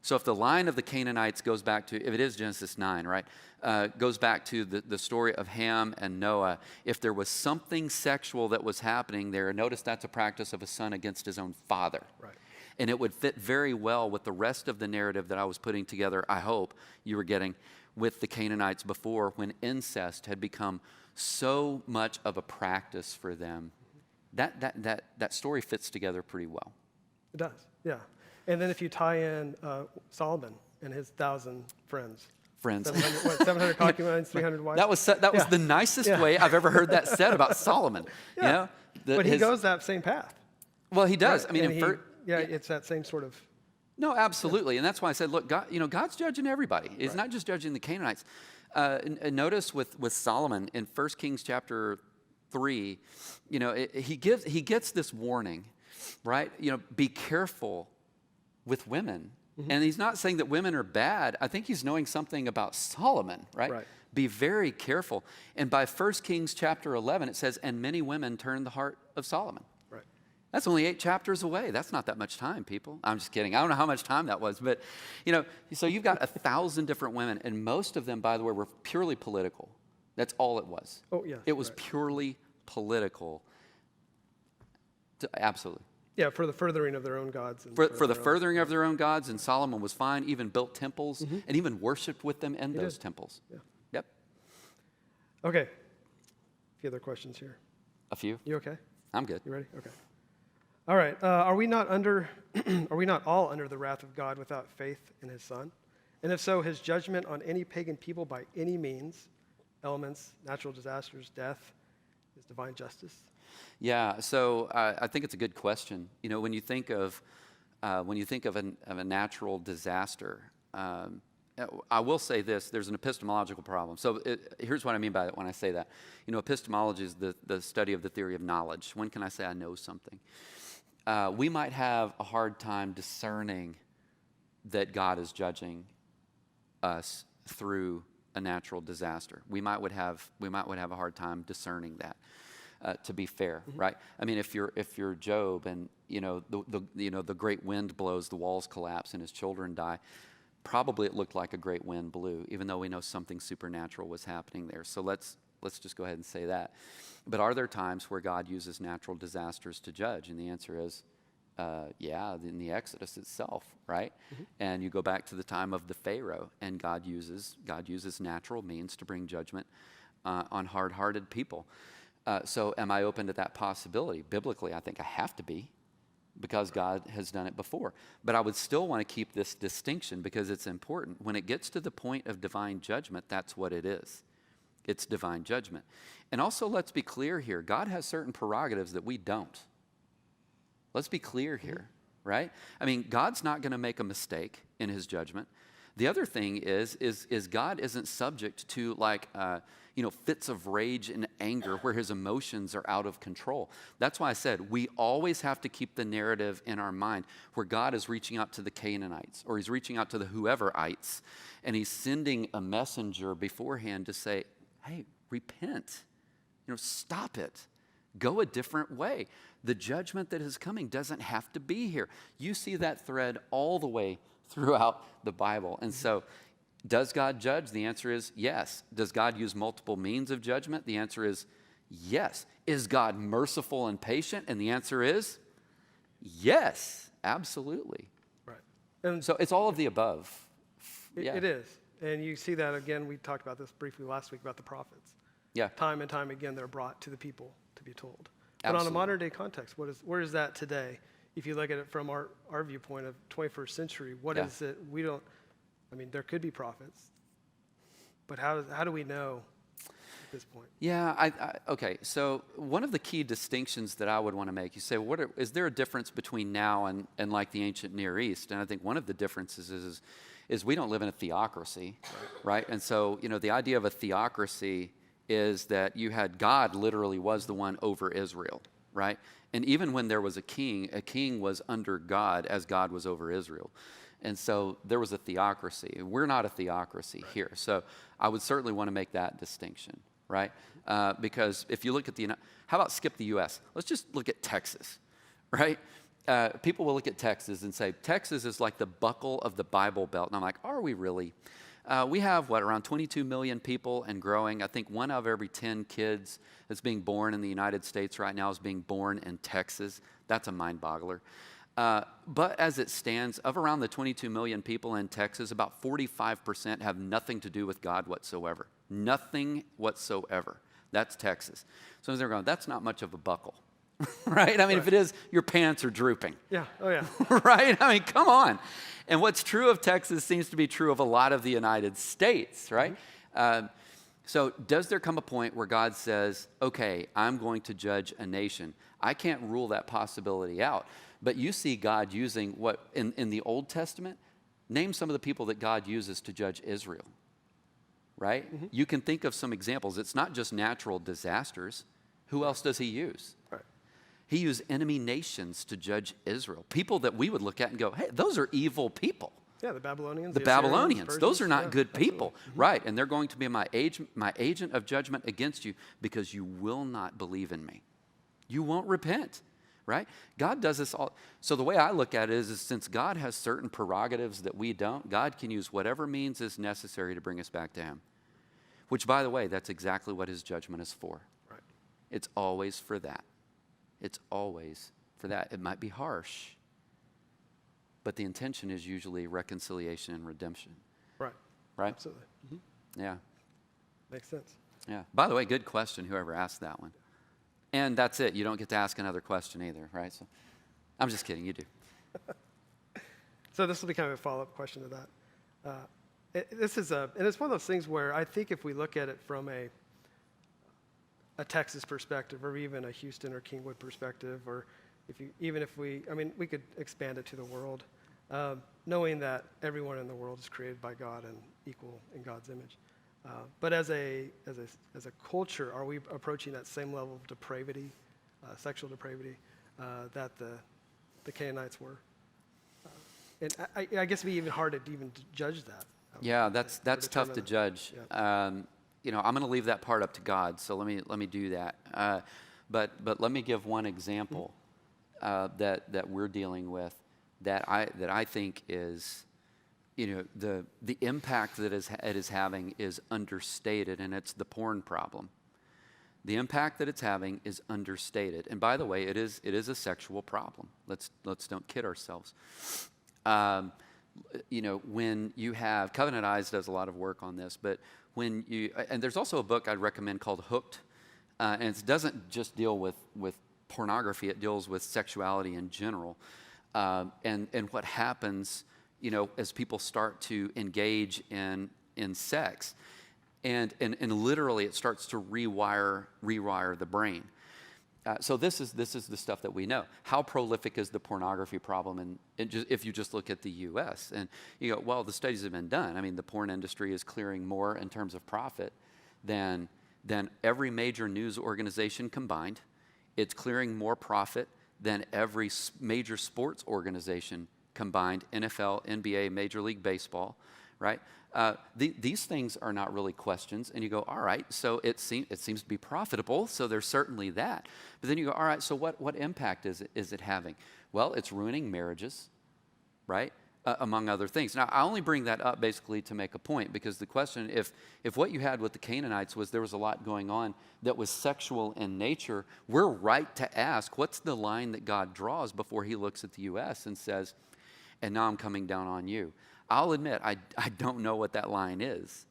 So if the line of the Canaanites goes back to, if it is Genesis 9, right, goes back to the story of Ham and Noah, if there was something sexual that was happening there, notice that's a practice of a son against his own father. Right. And it would fit very well with the rest of the narrative that I was putting together, I hope you were getting, with the Canaanites before, when incest had become so much of a practice for them. That story fits together pretty well. It does, yeah. And then if you tie in Solomon and his 1,000 friends. 700 concubines, 300 wives. That was the nicest way I've ever heard that said about Solomon. Yeah. You know, but he goes that same path. Well, he does. Right. I mean, it's that same sort of. No, absolutely. And that's why I said, look, God, God's judging everybody. He's not just judging the Canaanites. And notice with Solomon in 1 Kings chapter 3, he gets this warning, right? Be careful with women. Mm-hmm. And he's not saying that women are bad. I think he's knowing something about Solomon, right? Be very careful. And by 1 Kings chapter 11, it says, and many women turned the heart of Solomon. That's only 8 chapters away. That's not that much time, people. I'm just kidding. I don't know how much time that was. But, so you've got 1,000 different women, and most of them, by the way, were purely political. That's all it was. Oh, yes. It was purely political. Absolutely. Yeah, for the furthering of their own gods. And for the furthering of their own gods, and Solomon was fine, even built temples, and even worshiped with them in those temples. Yeah. Yep. Okay. A few other questions here. A few? You okay? I'm good. You ready? Okay. All right. Are we not all under the wrath of God without faith in his Son? And if so, his judgment on any pagan people by any means, elements, natural disasters, death, is divine justice? Yeah. So I think it's a good question. When you think of a natural disaster, I will say this: there's an epistemological problem. So here's what I mean by it when I say that. Epistemology is the study of the theory of knowledge. When can I say I know something? We might have a hard time discerning that God is judging us through a natural disaster. We might would have a hard time discerning that. To be fair, right? I mean, if you're Job and the great wind blows, the walls collapse, and his children die, probably it looked like a great wind blew, even though we know something supernatural was happening there. So let's just go ahead and say that. But are there times where God uses natural disasters to judge? And the answer is, yeah, in the Exodus itself, right? Mm-hmm. And you go back to the time of the Pharaoh, and God uses natural means to bring judgment on hard-hearted people. So am I open to that possibility? Biblically, I think I have to be, because God has done it before. But I would still want to keep this distinction because it's important. When it gets to the point of divine judgment, that's what it is. It's divine judgment. And also, let's be clear here. God has certain prerogatives that we don't. Let's be clear here, right? I mean, God's not going to make a mistake in his judgment. The other thing is God isn't subject to fits of rage and anger where his emotions are out of control. That's why I said we always have to keep the narrative in our mind where God is reaching out to the Canaanites or he's reaching out to the whoever-ites, and he's sending a messenger beforehand to say, hey, repent. Stop it. Go a different way. The judgment that is coming doesn't have to be here. You see that thread all the way throughout the Bible. And so, does God judge? The answer is yes. Does God use multiple means of judgment? The answer is yes. Is God merciful and patient? And the answer is yes, absolutely. Right. And so it's all of the above. It is. And you see that again, we talked about this briefly last week about the prophets. Yeah. Time and time again, they're brought to the people to be told. But Absolutely. on a modern day context, where is that today? If you look at it from our viewpoint of 21st century, what is it? There could be prophets, but how do we know at this point? Yeah, okay. So one of the key distinctions that I would want to make, you say, is there a difference between now and like the ancient Near East? And I think one of the differences is we don't live in a theocracy, right? And so, the idea of a theocracy is that you had God literally was the one over Israel, right? And even when there was a king was under God as God was over Israel. And so there was a theocracy. We're not a theocracy here. So I would certainly want to make that distinction. right? Because if you look at how about skip the U.S.? Let's just look at Texas, right? People will look at Texas and say, Texas is like the buckle of the Bible Belt. And I'm like, are we really? We have, around 22 million people and growing. I think 1 out of every 10 kids that's being born in the United States right now is being born in Texas. That's a mind boggler. But as it stands, of around the 22 million people in Texas, about 45% have nothing to do with God whatsoever. Nothing whatsoever. That's Texas. So they're going, that's not much of a buckle. Right? I mean, if it is, your pants are drooping. Yeah. Oh, yeah. Right? I mean, come on. And what's true of Texas seems to be true of a lot of the United States, right? So does there come a point where God says, okay, I'm going to judge a nation? I can't rule that possibility out. But you see God using what, in the Old Testament, name some of the people that God uses to judge Israel, right? You can think of some examples. It's not just natural disasters. Who else does he use? Right. He used enemy nations to judge Israel. People that we would look at and go, hey, those are evil people. Yeah, the Babylonians. The Assyrians, Babylonians. Persians, Those are not good people. absolutely. Right. And they're going to be my agent of judgment against you because you will not believe in me. You won't repent. Right? God does this all. So the way I look at it is since God has certain prerogatives that we don't, God can use whatever means is necessary to bring us back to him. Which, by the way, that's exactly what his judgment is for. Right. It's always for that. It's always for that. It might be harsh, but the intention is usually reconciliation and redemption. Right. Right? Absolutely. Yeah. Makes sense. Yeah. By the way, good question, whoever asked that one. And that's it. You don't get to ask another question either, right? So I'm just kidding. You do. So this will be kind of a follow-up question to that. And it's one of those things where I think if we look at it from a Texas perspective, or even a Houston or Kingwood perspective, or we could expand it to the world, knowing that everyone in the world is created by God and equal in God's image. But as a culture, are we approaching that same level of depravity, sexual depravity, that the Canaanites were? And I guess it'd be even hard to even judge that. Yeah, that's tough to judge. Yeah. I'm going to leave that part up to God. So let me do that. But let me give one example that we're dealing with that I think is. The impact that it is having is understated, and it's the porn problem. The impact that it's having is understated. And by the way, it is a sexual problem. Let's don't kid ourselves. When you have, Covenant Eyes does a lot of work on this, but and there's also a book I'd recommend called Hooked, and it doesn't just deal with pornography, it deals with sexuality in general, and what happens as people start to engage in sex, and literally it starts to rewire the brain. So this is the stuff that we know. How prolific is the pornography problem? And if you just look at the U.S. and you go, well, the studies have been done. I mean, the porn industry is clearing more in terms of profit than every major news organization combined. It's clearing more profit than every major sports organization combined, NFL, NBA, Major League Baseball, right? These things are not really questions, and you go, all right, so it seems to be profitable, so there's certainly that. But then you go, all right, so what impact is it having? Well, it's ruining marriages, right? Among other things. Now, I only bring that up basically to make a point, because the question, if what you had with the Canaanites was there was a lot going on that was sexual in nature, we're right to ask, what's the line that God draws before he looks at the U.S. and says, and now I'm coming down on you? I'll admit, I don't know what that line is.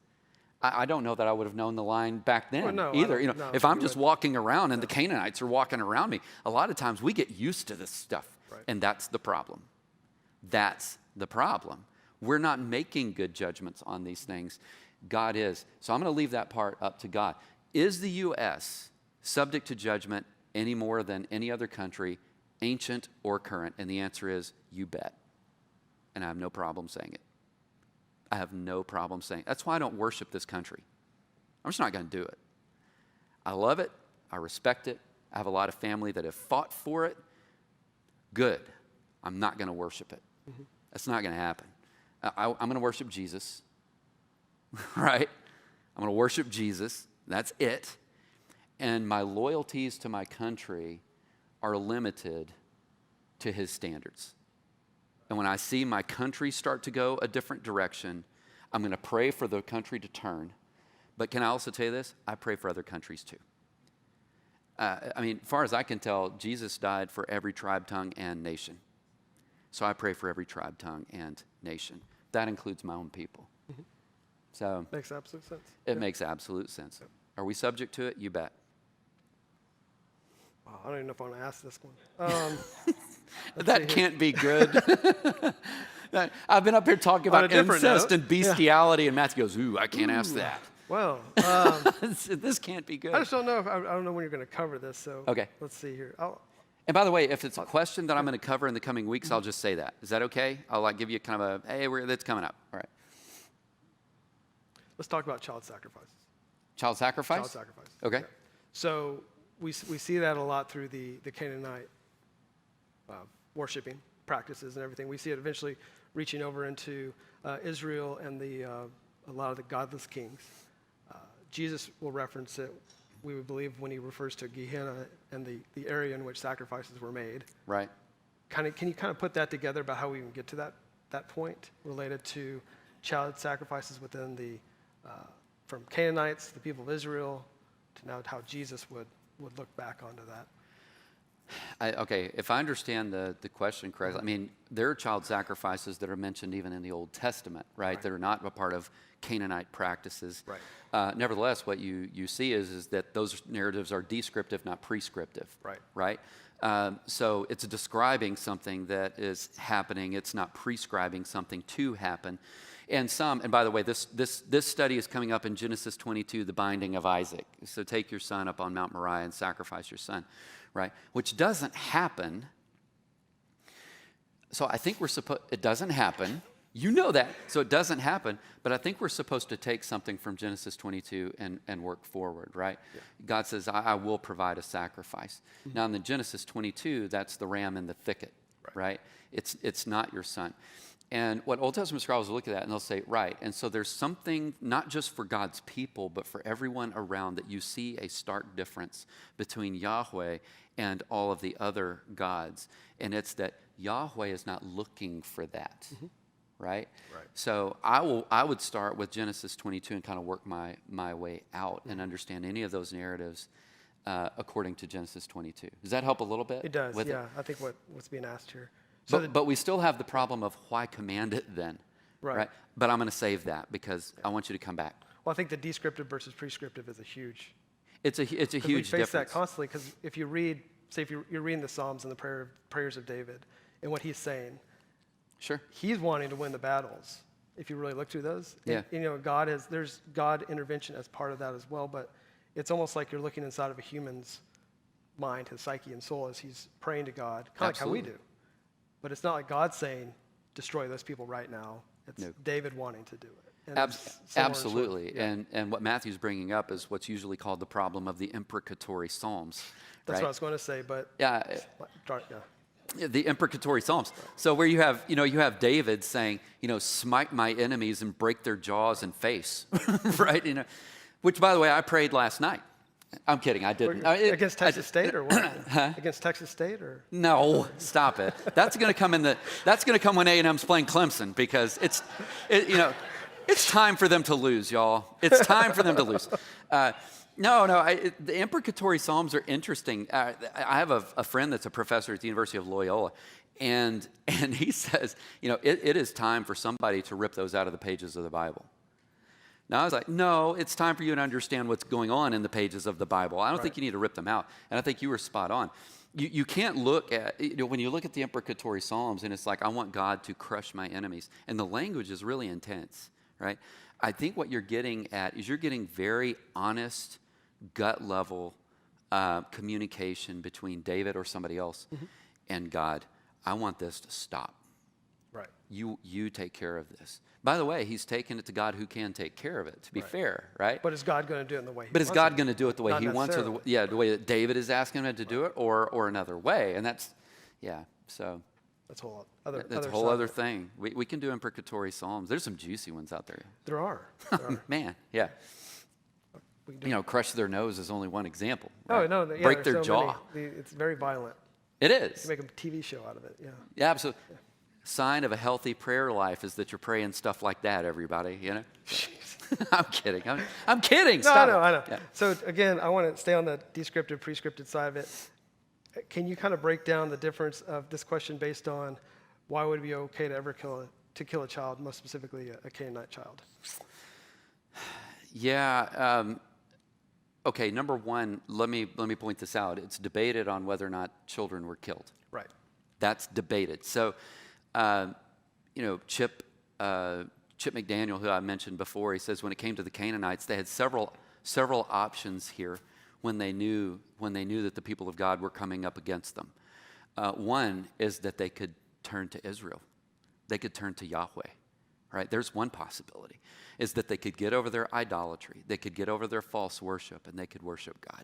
I don't know that I would have known the line back then either. If I'm just walking around and the Canaanites are walking around me, a lot of times we get used to this stuff, and that's the problem. That's the problem. We're not making good judgments on these things. God is. So I'm going to leave that part up to God. Is the U.S. subject to judgment any more than any other country, ancient or current? And the answer is, you bet. And I have no problem saying it. I have no problem saying it. That's why I don't worship this country. I'm just not going to do it. I love it. I respect it. I have a lot of family that have fought for it. Good. I'm not going to worship it. Mm-hmm. That's not going to happen. I'm going to worship Jesus, right? I'm going to worship Jesus. That's it. And my loyalties to my country are limited to his standards. And when I see my country start to go a different direction, I'm going to pray for the country to turn. But can I also tell you this? I pray for other countries too. I mean, as far as I can tell, Jesus died for every tribe, tongue, and nation. So I pray for every tribe, tongue, and nation. That includes my own people. Mm-hmm. So Makes absolute sense. it makes absolute sense. Are we subject to it? You bet. Wow, I don't even know if I want to ask this one. That can't be good. I've been up here talking about incest and bestiality, and Matthew goes, ooh, I can't ask that. Well, This can't be good. I just don't know. I don't know when you're going to cover this. So Okay. let's see here. And by the way, if it's a question that I'm going to cover in the coming weeks, I'll just say that. Is that okay? I'll give you kind of a, hey, that's coming up. All right. Let's talk about child sacrifices. Child sacrifice? Child sacrifice. Okay. Yeah. So we see that a lot through the Canaanite worshiping practices and everything. We see it eventually reaching over into Israel and a lot of the godless kings. Jesus will reference it, we would believe, when he refers to Gehenna and the area in which sacrifices were made. Right. Can you kind of put that together about how we even get to that point related to child sacrifices within from Canaanites, the people of Israel, to now how Jesus would look back onto that? Okay, if I understand the question correctly, I mean, there are child sacrifices that are mentioned even in the Old Testament, right? That are not a part of Canaanite practices. Right. Nevertheless, what you see is that those narratives are descriptive, not prescriptive. Right. So it's describing something that is happening. It's not prescribing something to happen. And by the way, this study is coming up in Genesis 22, the binding of Isaac. So take your son up on Mount Moriah and sacrifice your son, right? Which doesn't happen. So I think it doesn't happen. You know that, so it doesn't happen, but I think we're supposed to take something from Genesis 22 and work forward, right? Yeah. God says, I will provide a sacrifice. Mm-hmm. Now in the Genesis 22, that's the ram in the thicket, right? It's not your son. And what Old Testament scholars will look at that and they'll say, right, and so there's something not just for God's people, but for everyone around, that you see a stark difference between Yahweh and all of the other gods. And it's that Yahweh is not looking for that. Mm-hmm. Right? So I would start with Genesis 22 and kind of work my way out and understand any of those narratives according to Genesis 22. Does that help a little bit? It does, yeah. I think what's being asked here. So but we still have the problem of why command it then? Right? But I'm going to save that because I want you to come back. Well, I think the descriptive versus prescriptive is a huge... It's a huge difference. We face that constantly because if you read, say if you're reading the Psalms and the prayers of David and what he's saying... Sure. He's wanting to win the battles, if you really look through those. Yeah. And, there's God intervention as part of that as well, but it's almost like you're looking inside of a human's mind, his psyche and soul, as he's praying to God, kind of like how we do. But it's not like God saying, destroy those people right now. It's David wanting to do it. Absolutely. Yeah. And what Matthew's bringing up is what's usually called the problem of the imprecatory Psalms. That's what I was going to say, but... Yeah. The imprecatory Psalms. So where you have David saying, smite my enemies and break their jaws and face, right? Which, by the way, I prayed last night. I'm kidding, I didn't. Against Texas State or what? Huh? Against Texas State or? No, stop it. That's going to come when A&M's playing Clemson because it's time for them to lose, y'all. It's time for them to lose. The imprecatory Psalms are interesting. I have a friend that's a professor at the University of Loyola, and he says, it is time for somebody to rip those out of the pages of the Bible. Now, I was like, no, it's time for you to understand what's going on in the pages of the Bible. I don't think you need to rip them out, and I think you were spot on. You can't look at, when you look at the imprecatory Psalms, and it's like, I want God to crush my enemies, and the language is really intense, right? I think what you're getting at is you're getting very honest, gut level communication between David or somebody else and God. I want this to stop. Right. You take care of this. By the way, he's taken it to God who can take care of it, to be fair, right? But is God going to do it in the way he wants? But is God going to do it the way he wants, or the way that David is asking him to do it, or another way? And that's, so. That's a whole other thing. We can do imprecatory Psalms. There's some juicy ones out there. There are. Man, yeah. we can do. Crush their nose is only one example. Oh, Right? no, yeah, Break there's their so jaw. many. It's very violent. It You is. can make a TV show out of it, yeah. Yeah, absolutely. Yeah. Sign of a healthy prayer life is that you're praying stuff like that, everybody, I'm kidding. I'm kidding. No, Stop I know. it. Yeah. So again, I want to stay on the descriptive, prescriptive side of it. Can you kind of break down the difference of this question based on why would it be okay to ever kill a child, most specifically a Canaanite child? Yeah. Okay. Number one, let me point this out. It's debated on whether or not children were killed. Right. That's debated. So, Chip McDaniel, who I mentioned before, he says when it came to the Canaanites, they had several options here when they knew that the people of God were coming up against them. One is that they could turn to Israel. They could turn to Yahweh. Right? There's one possibility, is that they could get over their idolatry. They could get over their false worship, and they could worship God.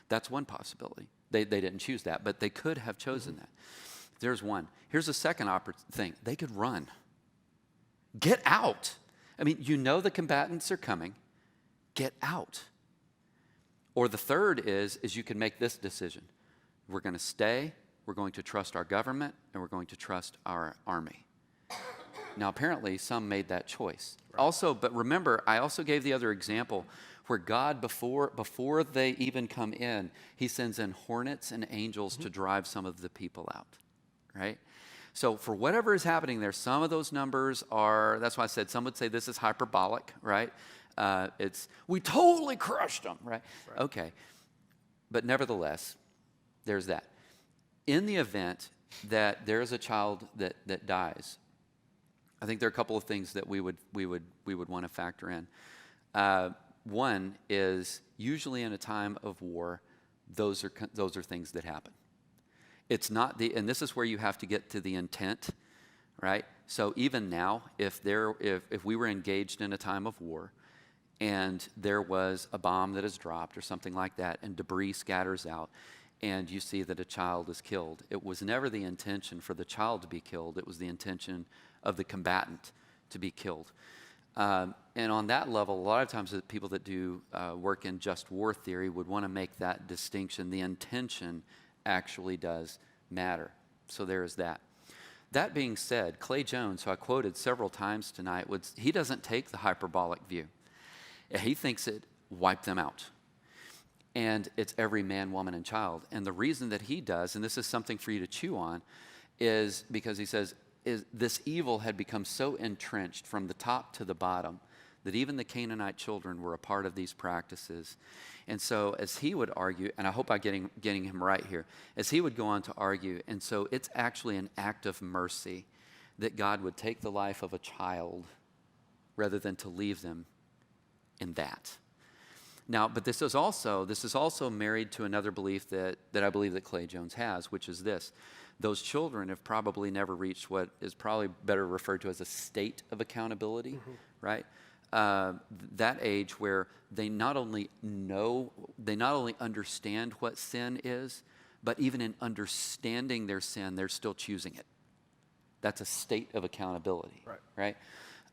That's one possibility. They didn't choose that, but they could have chosen that. There's one. Here's a second thing. They could run. Get out. I mean, the combatants are coming. Get out. Or the third is you can make this decision. We're going to stay, we're going to trust our government, and we're going to trust our army. Now, apparently, some made that choice. Right. Also, but remember, I also gave the other example where God, before they even come in, he sends in hornets and angels to drive some of the people out, right? So for whatever is happening there, some of those numbers that's why I said some would say this is hyperbolic, right? We totally crushed them, right? Okay. But nevertheless, there's that. In the event that there is a child that dies, I think there are a couple of things that we would want to factor in. One is usually in a time of war, those are things that happen. It's not and this is where you have to get to the intent, right? So even now, if we were engaged in a time of war, and there was a bomb that is dropped or something like that, and debris scatters out, and you see that a child is killed, it was never the intention for the child to be killed. It was the intention of the combatant to be killed. And on that level, a lot of times the people that do work in just war theory would want to make that distinction. The intention actually does matter. So there is that. That being said, Clay Jones, who I quoted several times tonight, he doesn't take the hyperbolic view. He thinks it wiped them out. And it's every man, woman, and child. And the reason that he does, and this is something for you to chew on, is because he says, this evil had become so entrenched from the top to the bottom that even the Canaanite children were a part of these practices. And so as he would argue, and I hope I'm getting him right here, as he would go on to argue, and so it's actually an act of mercy that God would take the life of a child rather than to leave them in that. Now, but this is also married to another belief that I believe that Clay Jones has, which is this. Those children have probably never reached what is probably better referred to as a state of accountability, right? That age where they not only understand what sin is, but even in understanding their sin, they're still choosing it. That's a state of accountability, right?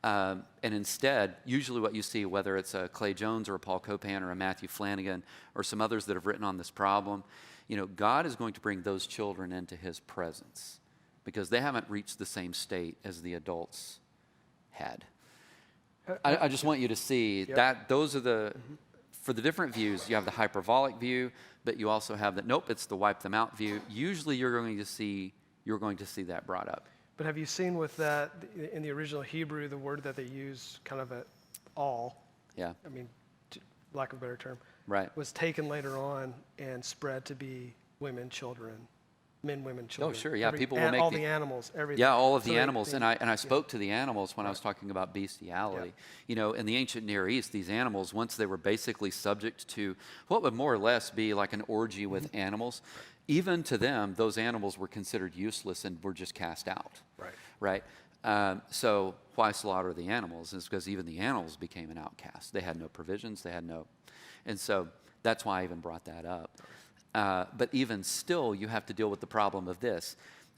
And instead, usually what you see, whether it's a Clay Jones or a Paul Copan or a Matthew Flanagan or some others that have written on this problem, God is going to bring those children into his presence because they haven't reached the same state as the adults had. I just want you to see that those are for the different views, you have the hyperbolic view, but you also have nope, it's the wipe them out view. Usually you're going to see that brought up. But have you seen with that, in the original Hebrew, the word that they use, kind of at all, yeah, I mean, lack of a better term, right, was taken later on and spread to be women, children, men, women, children. Oh, sure, yeah, people will make all the animals, everything. Yeah, all of the animals, and I spoke to the animals when I was talking about bestiality. Yeah. In the ancient Near East, these animals, once they were basically subject to what would more or less be like an orgy with animals, even to them, those animals were considered useless and were just cast out. Right. So why slaughter the animals? Is because even the animals became an outcast. They had no provisions. And so that's why I even brought that up. But even still, you have to deal with the problem of this.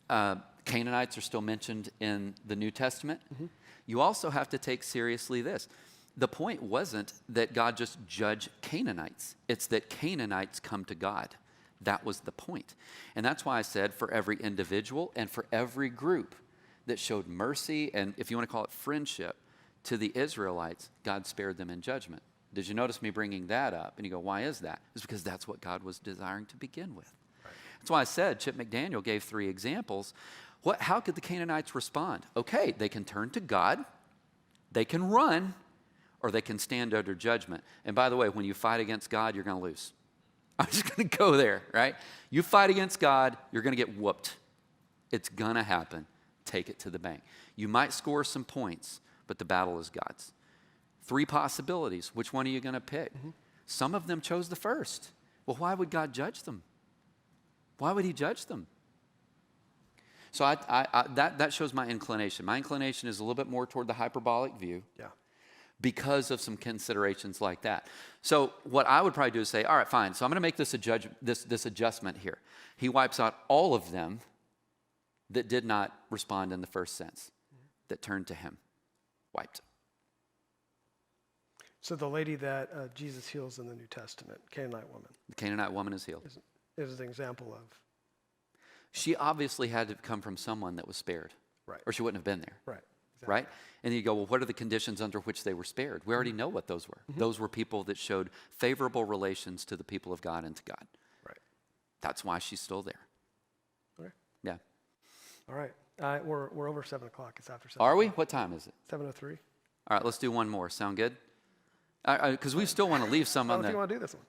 Canaanites are still mentioned in the New Testament. You also have to take seriously this. The point wasn't that God just judged Canaanites. It's that Canaanites come to God. That was the point. And that's why I said for every individual and for every group that showed mercy and, if you want to call it friendship, to the Israelites, God spared them in judgment. Did you notice me bringing that up? And you go, why is that? It's because that's what God was desiring to begin with. Right. That's why I said Chip McDaniel gave 3 examples. How could the Canaanites respond? Okay, they can turn to God, they can run, or they can stand under judgment. And by the way, when you fight against God, you're going to lose. I'm just going to go there, right? You fight against God, you're going to get whooped. It's going to happen. Take it to the bank. You might score some points, but the battle is God's. 3 possibilities. Which one are you going to pick? Mm-hmm. Some of them chose the first. Well, why would God judge them? Why would he judge them? So that shows my inclination. My inclination is a little bit more toward the hyperbolic view. Yeah. Because of some considerations like that. So what I would probably do is say, all right, fine. So I'm going to make this adjustment here. He wipes out all of them that did not respond in the first sense, that turned to him. Wiped. So the lady that Jesus heals in the New Testament, Canaanite woman. The Canaanite woman is healed. Is an example of. She obviously had to come from someone that was spared. Right. Or she wouldn't have been there. Right. Exactly. Right? And then you go, well, what are the conditions under which they were spared? We already know what those were. Mm-hmm. Those were people that showed favorable relations to the people of God and to God. Right. That's why she's still there. Okay. Yeah. All right. We're over 7 o'clock. It's after 7 Are we? What time is it? 7:03. All right, let's do one more. Sound good? Because we still want to leave some on I don't the... think you want to do this one.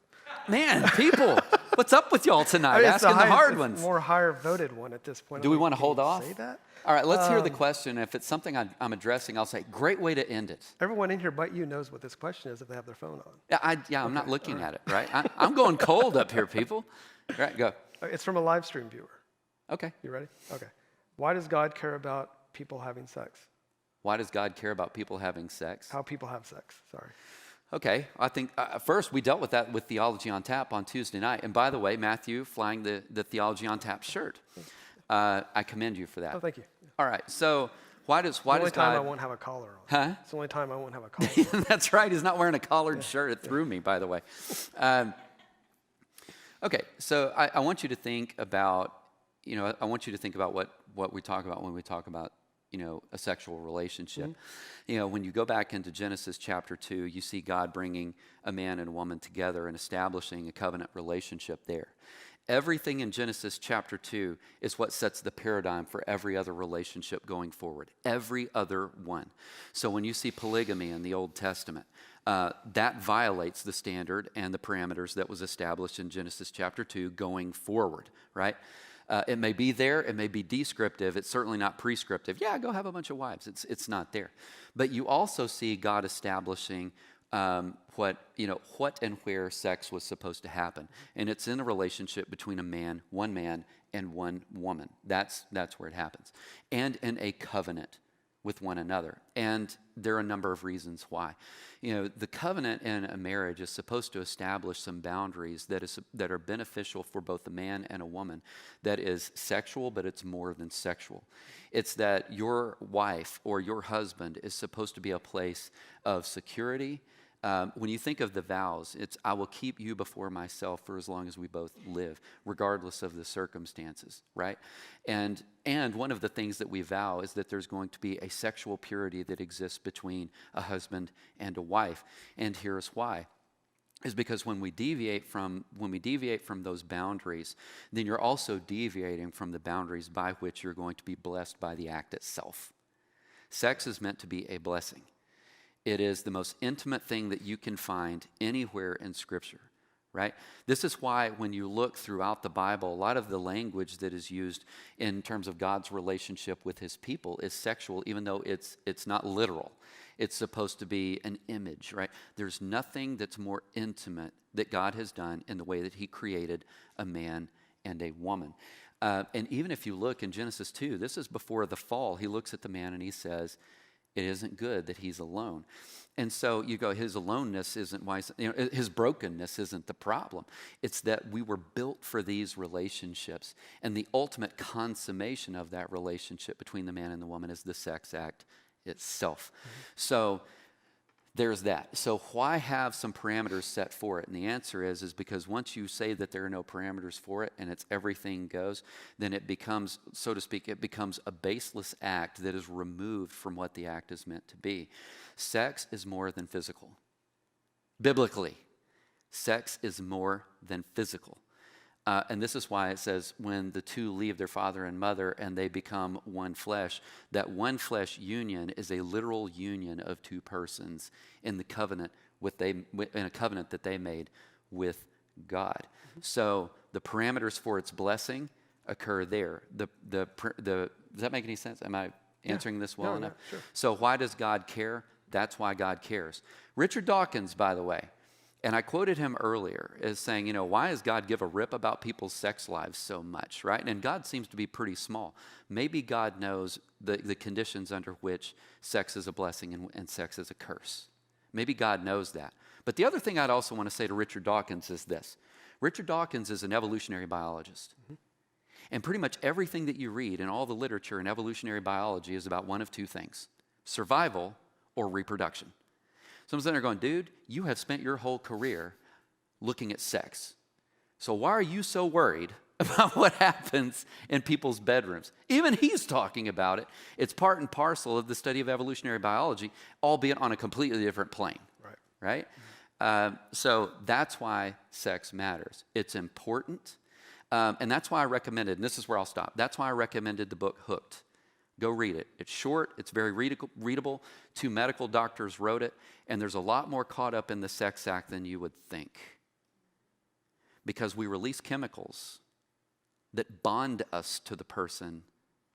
Man, people, what's up with y'all tonight? Asking the hard ones. More higher voted one at this point. Do we want to hold off? Say that? All right, let's hear the question. If it's something I'm addressing, I'll say, great way to end it. Everyone in here but you knows what this question is if they have their phone on. Yeah, I'm not looking at it, right? I'm going cold up here, people. All right, go. It's from a live stream viewer. Okay. You ready? Okay. Why does God care about people having sex? Why does God care about people having sex? How people have sex, sorry. Okay, I think first we dealt with that with Theology on Tap on Tuesday night. And by the way, Matthew flying the Theology on Tap shirt. I commend you for that. Oh, thank you. All right, so why does God... It's the only time I won't have a collar on. Huh? It's the only time I won't have a collar on. That's right, he's not wearing a collared shirt. It threw me, by the way. Okay, so I want you to think about, what we talk about when we talk about, a sexual relationship. Mm-hmm. When you go back into Genesis chapter 2, you see God bringing a man and a woman together and establishing a covenant relationship there. Everything in Genesis chapter 2 is what sets the paradigm for every other relationship going forward. Every other one. So when you see polygamy in the Old Testament, that violates the standard and the parameters that was established in Genesis chapter 2 going forward, right? It may be there, it may be descriptive, it's certainly not prescriptive. Yeah, go have a bunch of wives. It's not there. But you also see God establishing what and where sex was supposed to happen. And it's in a relationship between one man and one woman. That's where it happens. And in a covenant with one another. And there are a number of reasons why. The covenant in a marriage is supposed to establish some boundaries that are beneficial for both a man and a woman. That is sexual, but it's more than sexual. It's that your wife or your husband is supposed to be a place of security. When you think of the vows, it's, I will keep you before myself for as long as we both live, regardless of the circumstances, right? And one of the things that we vow is that there's going to be a sexual purity that exists between a husband and a wife. And here's why. Is because when we deviate from those boundaries, then you're also deviating from the boundaries by which you're going to be blessed by the act itself. Sex is meant to be a blessing. It is the most intimate thing that you can find anywhere in Scripture, right? This is why when you look throughout the Bible, a lot of the language that is used in terms of God's relationship with his people is sexual, even though it's not literal. It's supposed to be an image, right? There's nothing that's more intimate that God has done in the way that he created a man and a woman. And even if you look in Genesis 2, this is before the fall. He looks at the man and he says, it isn't good that he's alone. And so you go, his aloneness isn't why, his brokenness isn't the problem. It's that we were built for these relationships. And the ultimate consummation of that relationship between the man and the woman is the sex act itself. Mm-hmm. So there's that. So why have some parameters set for it? And the answer is because once you say that there are no parameters for it and it's everything goes, then it becomes, so to speak, it becomes a baseless act that is removed from what the act is meant to be. Sex is more than physical. Biblically, sex is more than physical. And this is why it says when the two leave their father and mother and they become one flesh, that one flesh union is a literal union of two persons in the covenant in a covenant that they made with God. Mm-hmm. So the parameters for its blessing occur there. Does that make any sense? Am I answering this well enough? Sure. So why does God care? That's why God cares. Richard Dawkins, by the way, and I quoted him earlier as saying, why does God give a rip about people's sex lives so much, right? And God seems to be pretty small. Maybe God knows the conditions under which sex is a blessing and sex is a curse. Maybe God knows that. But the other thing I'd also want to say to Richard Dawkins is this. Richard Dawkins is an evolutionary biologist. Mm-hmm. And pretty much everything that you read in all the literature in evolutionary biology is about one of two things: survival or reproduction. Someone's sitting there going, dude, you have spent your whole career looking at sex. So why are you so worried about what happens in people's bedrooms? Even he's talking about it. It's part and parcel of the study of evolutionary biology, albeit on a completely different plane. Right? So that's why sex matters. It's important. And that's why I recommended, and this is where I'll stop, that's why I recommended the book Hooked. Go read it. It's short. It's very readable. 2 medical doctors wrote it. And there's a lot more caught up in the sex act than you would think. Because we release chemicals that bond us to the person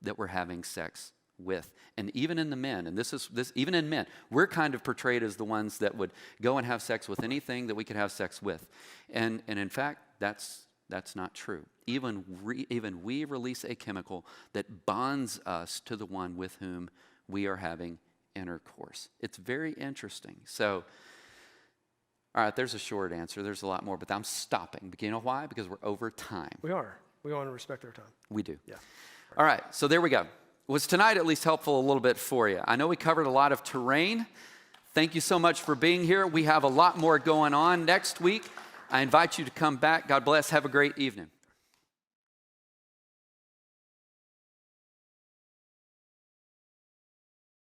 that we're having sex with. And even in the men, and even in men, we're kind of portrayed as the ones that would go and have sex with anything that we could have sex with. And in fact, that's not true. Even we release a chemical that bonds us to the one with whom we are having intercourse. It's very interesting. So, all right, there's a short answer. There's a lot more, but I'm stopping. But you know why? Because we're over time. We are. We want to respect our time. We do. Yeah. All right, so there we go. Was tonight at least helpful a little bit for you? I know we covered a lot of terrain. Thank you so much for being here. We have a lot more going on next week. I invite you to come back. God bless. Have a great evening.